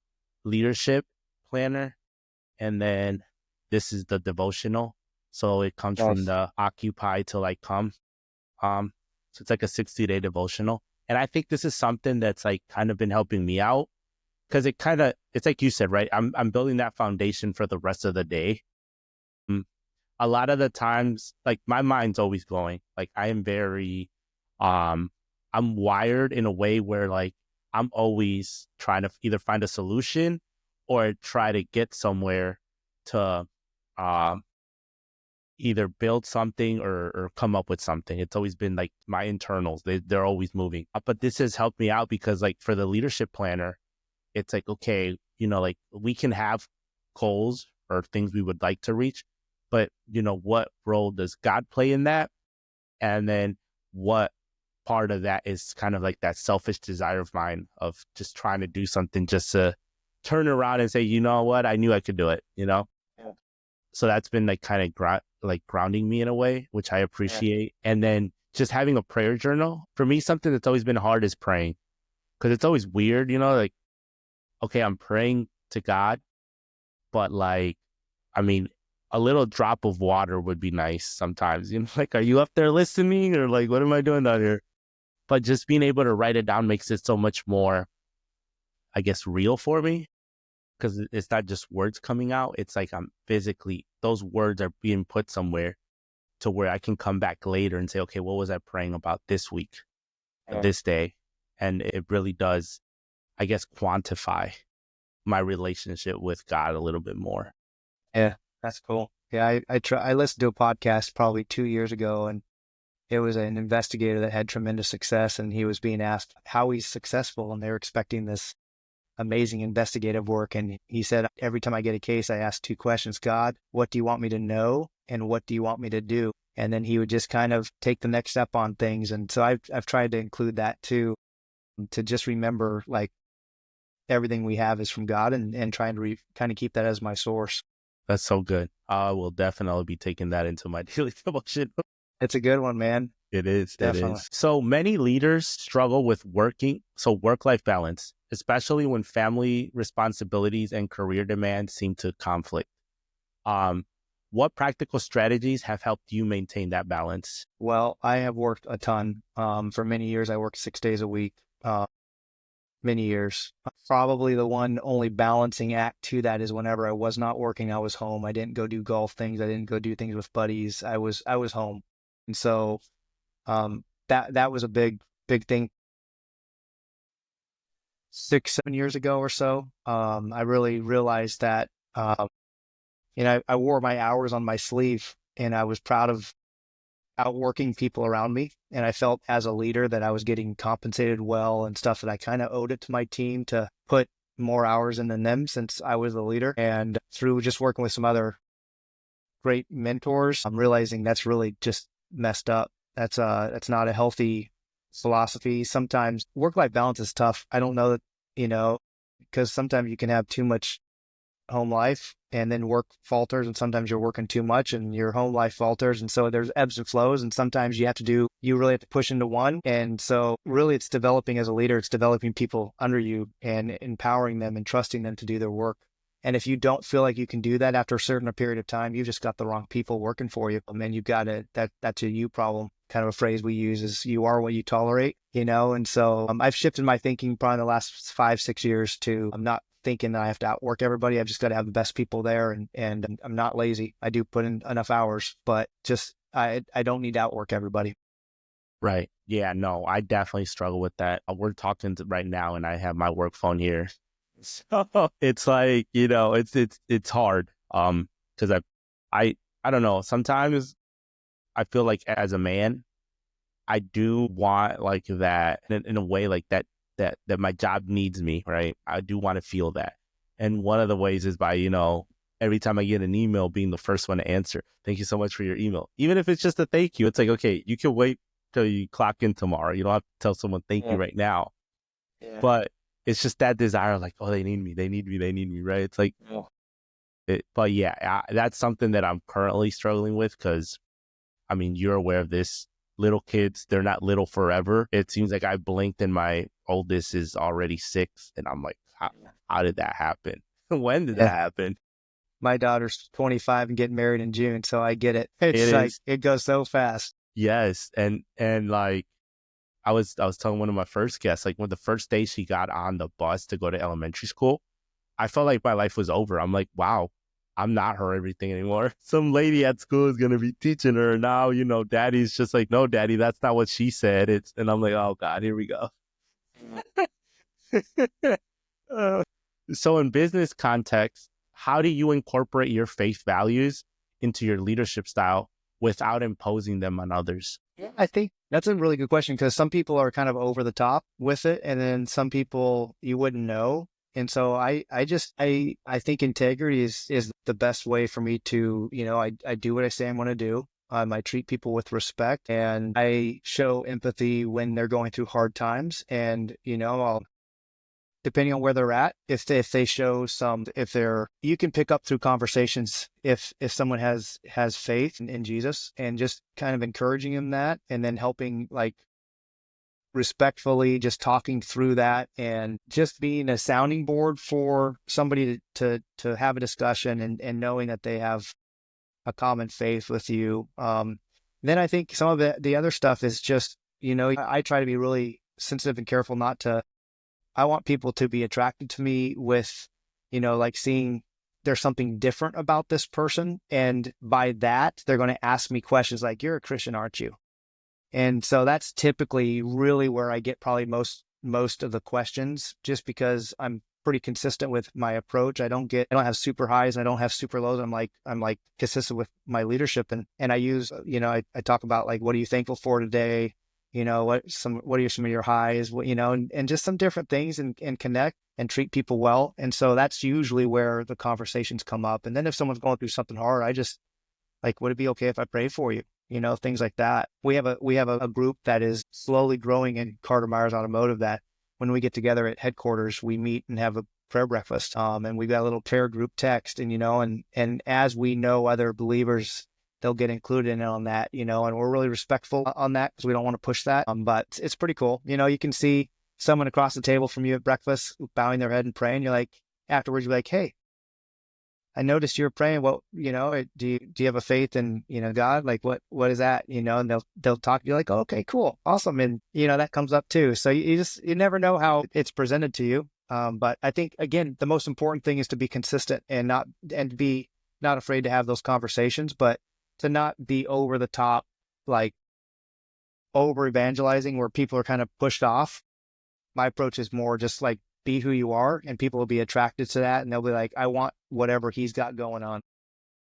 leadership planner, and then this is the devotional. So it comes from the Occupy Till I Come. So it's like a 60-day devotional. And I think this is something that's like kind of been helping me out, because it's like you said, right? I'm building that foundation for the rest of the day. A lot of the times, like, my mind's always going. Like, I am very, I'm wired in a way where, like, I'm always trying to either find a solution or try to get somewhere to either build something or come up with something. It's always been like my internals. They're always moving. But this has helped me out, because like for the leadership planner, it's like, okay, like we can have goals or things we would like to reach, but what role does God play in that? And then what part of that is kind of like that selfish desire of mine of just trying to do something just to turn around and say, you know what, I knew I could do it, Yeah. So that's been like kind of grounding me in a way, which I appreciate. Yeah. And then just having a prayer journal, for me, something that's always been hard is praying, because it's always weird, like, okay, I'm praying to God, but like, I mean, a little drop of water would be nice sometimes, like, are you up there listening, or like, what am I doing down here? But just being able to write it down makes it so much more, I guess, real for me, because it's not just words coming out. It's like I'm physically, those words are being put somewhere to where I can come back later and say, okay, what was I praying about this week, this day? And it really does, I guess, quantify my relationship with God a little bit more. Yeah, that's cool. Yeah, I listened to a podcast probably 2 years ago, and it was an investigator that had tremendous success, and he was being asked how he's successful, and they were expecting this amazing investigative work. And he said, every time I get a case, I ask 2 questions: God, what do you want me to know? And what do you want me to do? and then he would just kind of take the next step on things. And so I've tried to include that too, to just remember like everything we have is from God, and trying to kind of keep that as my source. That's so good. I will definitely be taking that into my daily devotion. It's a good one, man. It is. Definitely. It is. So many leaders struggle with work-life balance, especially when family responsibilities and career demands seem to conflict. What practical strategies have helped you maintain that balance? Well, I have worked a ton. For many years, I worked 6 days a week. Many years. Probably the one only balancing act to that is whenever I was not working, I was home. I didn't go do golf things. I didn't go do things with buddies. I was home. And so that was a big thing 6-7 years ago or so. I really realized that I wore my hours on my sleeve, and I was proud of outworking people around me. And I felt as a leader that I was getting compensated well and stuff, that I kind of owed it to my team to put more hours in than them, since I was the leader. And through just working with some other great mentors, I'm realizing that's really just messed up. That's not a healthy philosophy. Sometimes work-life balance is tough. I don't know that, because sometimes you can have too much home life and then work falters, and sometimes you're working too much and your home life falters. And so there's ebbs and flows, and sometimes you really have to push into one. And so really it's developing as a leader, it's developing people under you and empowering them and trusting them to do their work. And if you don't feel like you can do that after a certain period of time, you've just got the wrong people working for you. And then you've got that's a you problem. Kind of a phrase we use is you are what you tolerate, And so I've shifted my thinking probably in the last 5-6 years to, I'm not thinking that I have to outwork everybody. I've just got to have the best people there, and I'm not lazy. I do put in enough hours, but just I don't need to outwork everybody. Right. Yeah, no, I definitely struggle with that. We're talking right now and I have my work phone here. So it's like, it's hard. Because I don't know. Sometimes I feel like as a man, I do want like that in a way, like that my job needs me, right? I do want to feel that. And one of the ways is by, every time I get an email, being the first one to answer. Thank you so much for your email. Even if it's just a thank you, it's like, okay, you can wait till you clock in tomorrow. You don't have to tell someone thank you right now. Yeah. But it's just that desire, like, oh, they need me, right? It's like, but yeah, that's something that I'm currently struggling with, because, I mean, you're aware of this. Little kids, they're not little forever. It seems like I blinked and my oldest is already 6. And I'm like, how did that happen? When did that happen? My daughter's 25 and getting married in June, so I get it. It goes so fast. Yes. And like, I was telling one of my first guests, like, when the first day she got on the bus to go to elementary school, I felt like my life was over. I'm like, wow, I'm not her everything anymore. Some lady at school is going to be teaching her now, daddy's just like, no, daddy, that's not what she said. And I'm like, oh God, here we go. So in business context, how do you incorporate your faith values into your leadership style without imposing them on others? Yeah, I think that's a really good question, because some people are kind of over the top with it, and then some people you wouldn't know. And so I think integrity is the best way for me to, I do what I say I'm going to do. I treat people with respect, and I show empathy when they're going through hard times. And, I'll, depending on where they're at, if they show you can pick up through conversations if someone has faith in Jesus, and just kind of encouraging them that, and then helping, like, respectfully just talking through that, and just being a sounding board for somebody to have a discussion, and knowing that they have a common faith with you. Then I think some of the other stuff is just, I try to be really sensitive and careful I want people to be attracted to me with, like, seeing there's something different about this person. And by that, they're going to ask me questions like, you're a Christian, aren't you? And so that's typically really where I get probably most of the questions, just because I'm pretty consistent with my approach. I don't have super highs, and I don't have super lows. I'm like consistent with my leadership. And I use, I talk about, like, what are you thankful for today? What are some of your highs, and just some different things, and connect and treat people well. And so that's usually where the conversations come up. And then if someone's going through something hard, I just, like, would it be okay if I pray for you? things like that. We have a group that is slowly growing in Carter Myers Automotive that when we get together at headquarters, we meet and have a prayer breakfast. And we've got a little prayer group text, and as we know other believers, they'll get included in on that, and we're really respectful on that because we don't want to push that. But it's pretty cool. You can see someone across the table from you at breakfast bowing their head and praying. You're like, afterwards, you're like, hey, I noticed you're praying. Well, do you have a faith in, God? Like, what is that? And they'll talk to you like, oh, okay, cool. Awesome. And, that comes up too. So you never know how it's presented to you. But I think, again, the most important thing is to be consistent and be not afraid to have those conversations, but to not be over the top, like over evangelizing where people are kind of pushed off. My approach is more just like, be who you are, and people will be attracted to that, and they'll be like, I want whatever he's got going on.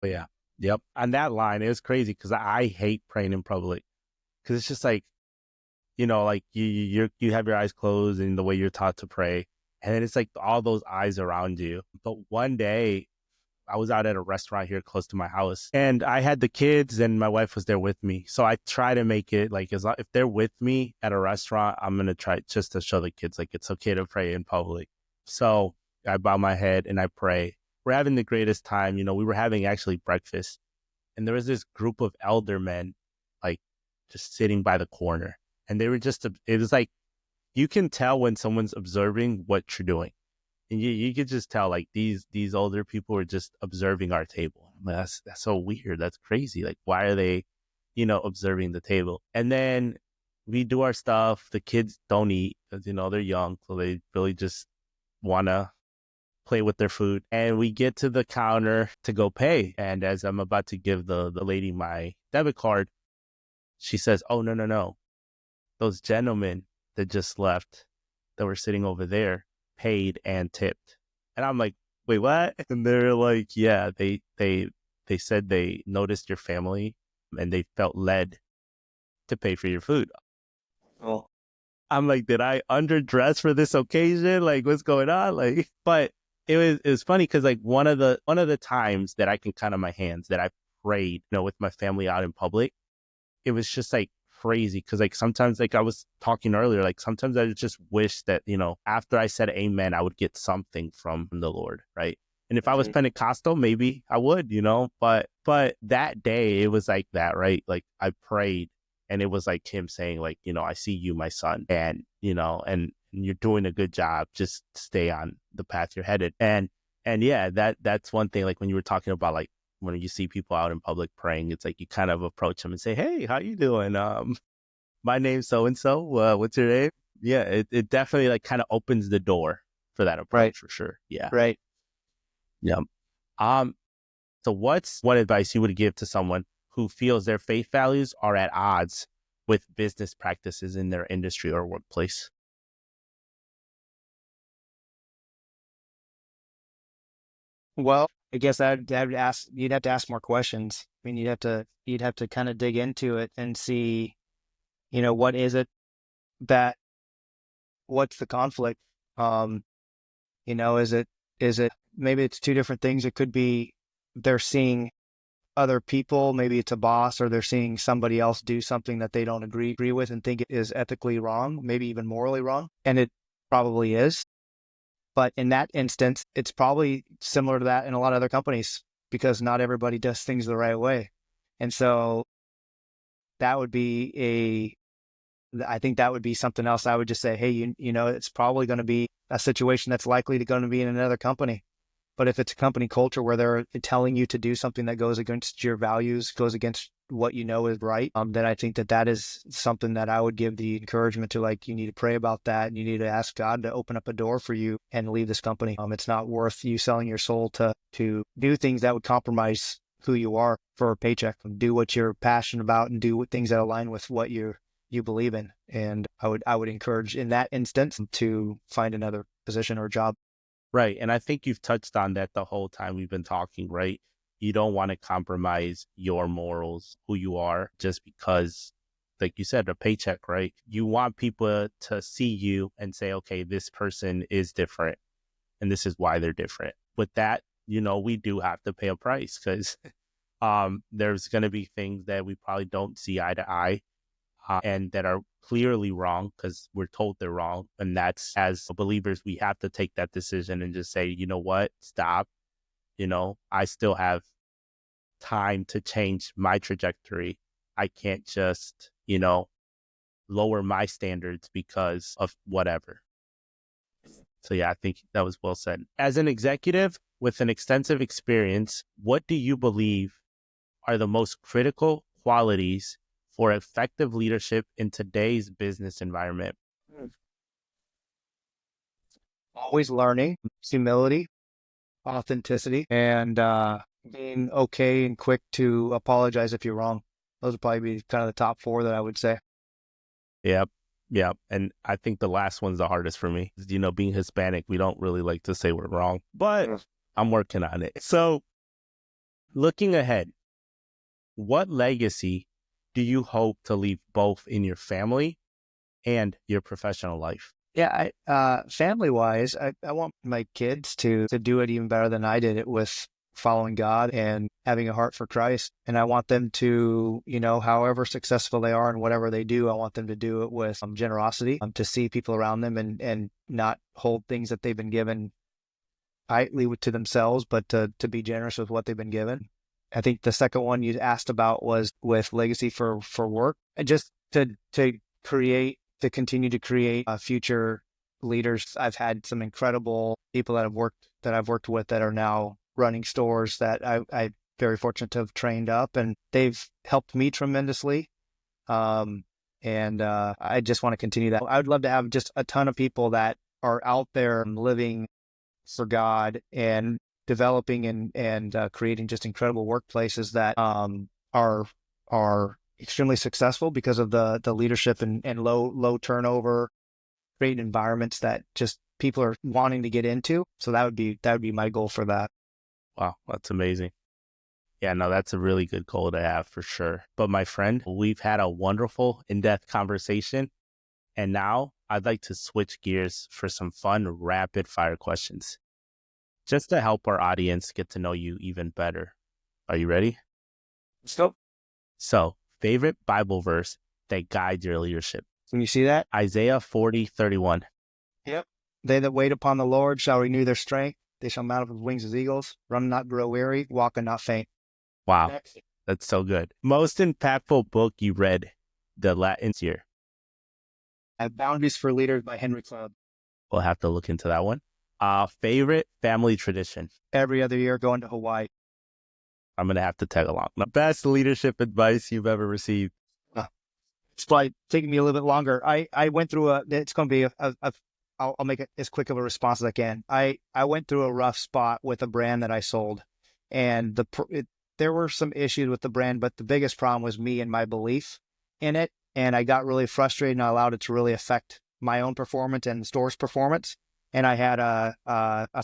Oh, yeah. Yep. On that line, it was crazy because I hate praying in public because it's just like, like you have your eyes closed and the way you're taught to pray. And then it's like all those eyes around you. But one day I was out at a restaurant here close to my house and I had the kids and my wife was there with me. So I try to make it like, if they're with me at a restaurant, I'm going to try just to show the kids like it's okay to pray in public. So I bow my head and I pray. We're having the greatest time. We were having actually breakfast and there was this group of elder men, like just sitting by the corner. And they were it was like, you can tell when someone's observing what you're doing. And you could just tell like these older people are just observing our table. I'm like, that's so weird. That's crazy. Like, why are they, observing the table? And then we do our stuff. The kids don't eat because, they're young. So they really just want to play with their food. And we get to the counter to go pay. And as I'm about to give the lady my debit card, she says, oh, no. Those gentlemen that just left that were sitting over there paid and tipped. And I'm like, wait, what? And they're like, yeah, they said they noticed your family and they felt led to pay for your food. Oh, I'm like, did I underdress for this occasion? Like, what's going on? Like, but it was funny because like one of the times that I can count on my hands that I prayed, with my family out in public, it was just like crazy because like sometimes like I was talking earlier, like sometimes I just wish that after I said amen I would get something from the Lord, right? And if I was Pentecostal, maybe I would, but that day it was like that, right? Like I prayed and it was like him saying like, I see you, my son, and and you're doing a good job, just stay on the path you're headed. And yeah, that's one thing, like when you were talking about like when you see people out in public praying, it's like you kind of approach them and say, hey, how you doing? My name's so-and-so. What's your name? Yeah, it definitely like kind of opens the door for that approach, right? For sure. Yeah. Right. Yeah. So what's one advice you would give to someone who feels their faith values are at odds with business practices in their industry or workplace? Well, I guess you'd have to ask more questions. I mean, you'd have to kind of dig into it and see, what is it what's the conflict? Is it maybe it's two different things. It could be they're seeing other people, maybe it's a boss, or they're seeing somebody else do something that they don't agree with and think it is ethically wrong, maybe even morally wrong. And it probably is. But in that instance, it's probably similar to that in a lot of other companies because not everybody does things the right way. And so that would be I think that would be something else. I would just say, hey, it's probably going to be a situation that's likely going to be in another company. But if it's a company culture where they're telling you to do something that goes against your values, goes against what you know is right, then I think that is something that I would give the encouragement to, like, you need to pray about that. And you need to ask God to open up a door for you and leave this company. It's not worth you selling your soul to do things that would compromise who you are for a paycheck. Do what you're passionate about and do things that align with what you believe in. And I would encourage in that instance to find another position or job. Right. And I think you've touched on that the whole time we've been talking, right? You don't want to compromise your morals, who you are, just because, like you said, a paycheck, right? You want people to see you and say, okay, this person is different and this is why they're different. With that, we do have to pay a price because There's going to be things that we probably don't see eye to eye, and that are clearly wrong because we're told they're wrong. And that's, as believers, we have to take that decision and just say, you know what, stop. I still have time to change my trajectory. I can't just, lower my standards because of whatever. So yeah, I think that was well said. As an executive with an extensive experience, what do you believe are the most critical qualities for effective leadership in today's business environment? Always learning, humility, authenticity, and being okay and quick to apologize if you're wrong. Those would probably be kind of the top four that I would say. Yep. Yep. And I think the last one's the hardest for me. Being Hispanic, we don't really like to say we're wrong, but I'm working on it. So looking ahead, what legacy do you hope to leave both in your family and your professional life? Yeah, family-wise, I want my kids to do it even better than I did it with following God and having a heart for Christ. And I want them to, however successful they are and whatever they do, I want them to do it with generosity, to see people around them and not hold things that they've been given tightly to themselves, but to be generous with what they've been given. I think the second one you asked about was with legacy for work, and just to continue to create future leaders. I've had some incredible people that I've worked with that are now running stores that I'm very fortunate to have trained up, and they've helped me tremendously. And I just want to continue that. I would love to have just a ton of people that are out there living for God and developing and creating just incredible workplaces that are extremely successful because of the leadership and low turnover, create environments that just people are wanting to get into. So that would be my goal for that. Wow, that's amazing. Yeah, no, that's a really good goal to have for sure. But my friend, we've had a wonderful in-depth conversation. And now I'd like to switch gears for some fun rapid fire questions, just to help our audience get to know you even better. Are you ready? Let's go. So, favorite Bible verse that guides your leadership? Can you see that? Isaiah 40:31. Yep. They that wait upon the Lord shall renew their strength. They shall mount up with wings as eagles, run not grow weary, walk and not faint. Wow, Next. that's so good. Most impactful book you read the Latin year? Boundaries for Leaders by Henry Cloud. We'll have to look into that one. Favorite family tradition? Every other year going to Hawaii. I'm going to have to tag along. The best leadership advice you've ever received? It's probably taking me a little bit longer. I went through it's going to be I'll make it as quick of a response as I can. I went through a rough spot with a brand that I sold, and there were some issues with the brand, but the biggest problem was me and my belief in it. And I got really frustrated, and I allowed it to really affect my own performance and the store's performance. And I had a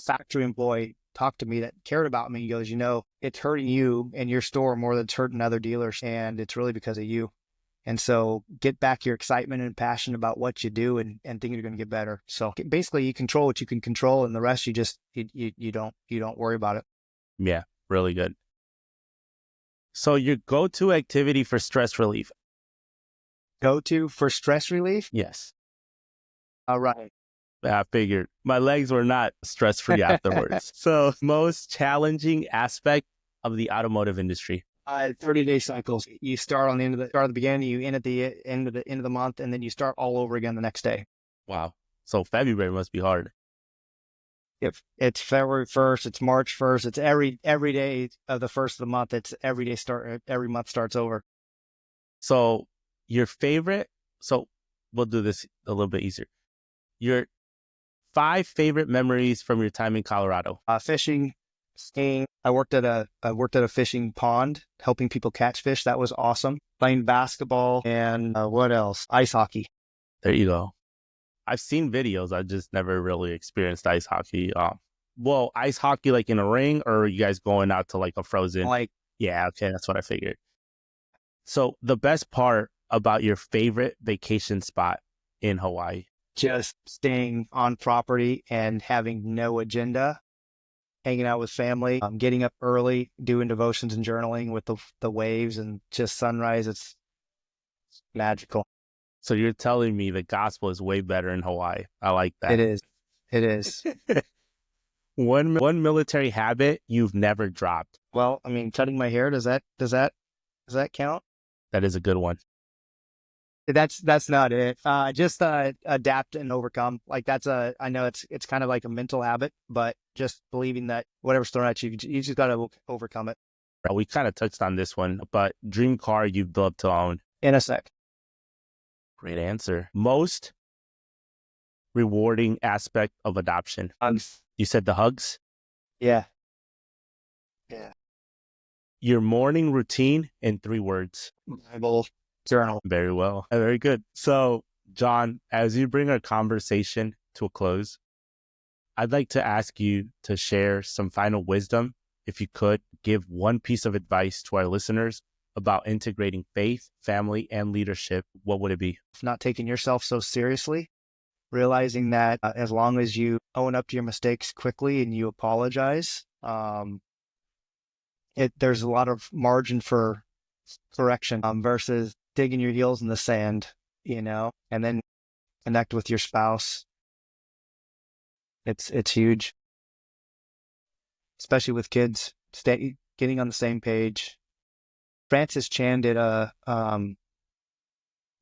factory employee talk to me that cared about me. He goes, it's hurting you and your store more than it's hurting other dealers, and it's really because of you. And so get back your excitement and passion about what you do, and things are going to get better. So basically you control what you can control, and the rest you don't worry about it. Yeah, really good. So your go-to activity for stress relief? Go-to for stress relief? Yes. All right. I figured my legs were not stress-free afterwards. So most challenging aspect of the automotive industry? 30-day cycles. You start on the start of the beginning, you end at the end of the month, and then you start all over again the next day. Wow. So February must be hard. If it's February 1st, it's March 1st, it's every day of the first of the month, it's every month starts over. So we'll do this a little bit easier. Your 5 favorite memories from your time in Colorado? Fishing, skiing. I worked at a fishing pond, helping people catch fish. That was awesome. Playing basketball and what else? Ice hockey. There you go. I've seen videos. I just never really experienced ice hockey. Well, ice hockey like in a ring, or are you guys going out to like a frozen? Yeah, okay, that's what I figured. So the best part about your favorite vacation spot in Hawaii? Just staying on property and having no agenda hanging out with family, getting up early, doing devotions and journaling with the waves and just sunrise. It's magical. So you're telling me the gospel is way better in Hawaii. I like that. It is. It is. One military habit you've never dropped. Well, I mean, cutting my hair, does that count? That is a good one. That's not it. Just adapt and overcome. Like I know it's kind of like a mental habit, but just believing that whatever's thrown at you, you just got to overcome it. We kind of touched on this one, but dream car you'd love to own. In a sec. Great answer. Most rewarding aspect of adoption. Hugs. You said the hugs? Yeah. Your morning routine in 3 words. Bible, journal. Very well. Very good. So, John, as you bring our conversation to a close, I'd like to ask you to share some final wisdom. If you could give one piece of advice to our listeners about integrating faith, family, and leadership, what would it be? Not taking yourself so seriously, realizing that as long as you own up to your mistakes quickly and you apologize, there's a lot of margin for correction versus digging your heels in the sand, and then connect with your spouse. It's huge, especially with kids. Getting on the same page. Francis Chan did a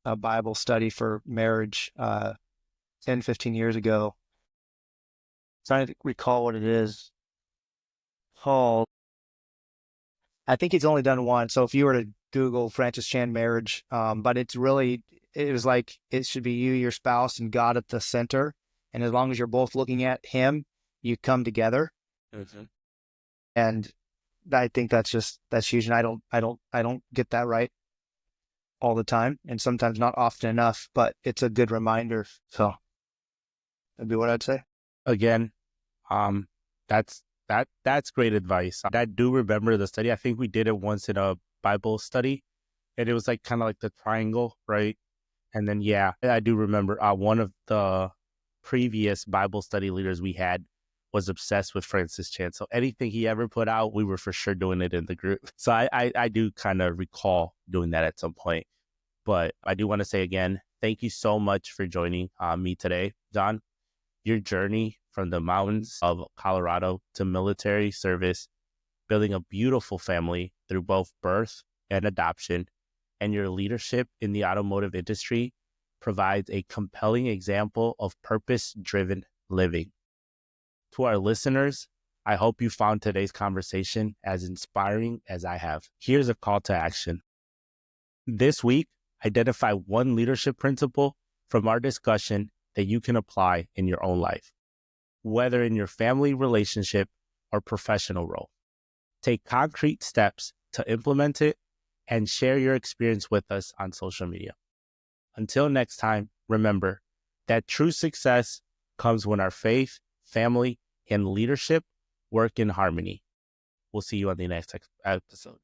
Bible study for marriage 10, 15 years ago. Trying to recall what it is called. I think he's only done one. So if you were to Google Francis Chan marriage, but it was like it should be you, your spouse, and God at the center. And as long as you're both looking at him, you come together. Mm-hmm. And I think that's huge. And I don't get that right all the time, and sometimes not often enough, but it's a good reminder. So that'd be what I'd say. Again, that's great advice. I do remember the study. I think we did it once in a Bible study, and it was like kind of like the triangle, right? And then, yeah, I do remember one of the previous Bible study leaders we had was obsessed with Francis Chan. So anything he ever put out, we were for sure doing it in the group. So I do kind of recall doing that at some point. But I do want to say again, thank you so much for joining me today, John. Your journey from the mountains of Colorado to military service, building a beautiful family through both birth and adoption, and your leadership in the automotive industry provides a compelling example of purpose-driven living. To our listeners, I hope you found today's conversation as inspiring as I have. Here's a call to action. This week, identify one leadership principle from our discussion that you can apply in your own life, whether in your family relationship or professional role. Take concrete steps to implement it and share your experience with us on social media. Until next time, remember that true success comes when our faith, family, and leadership work in harmony. We'll see you on the next episode.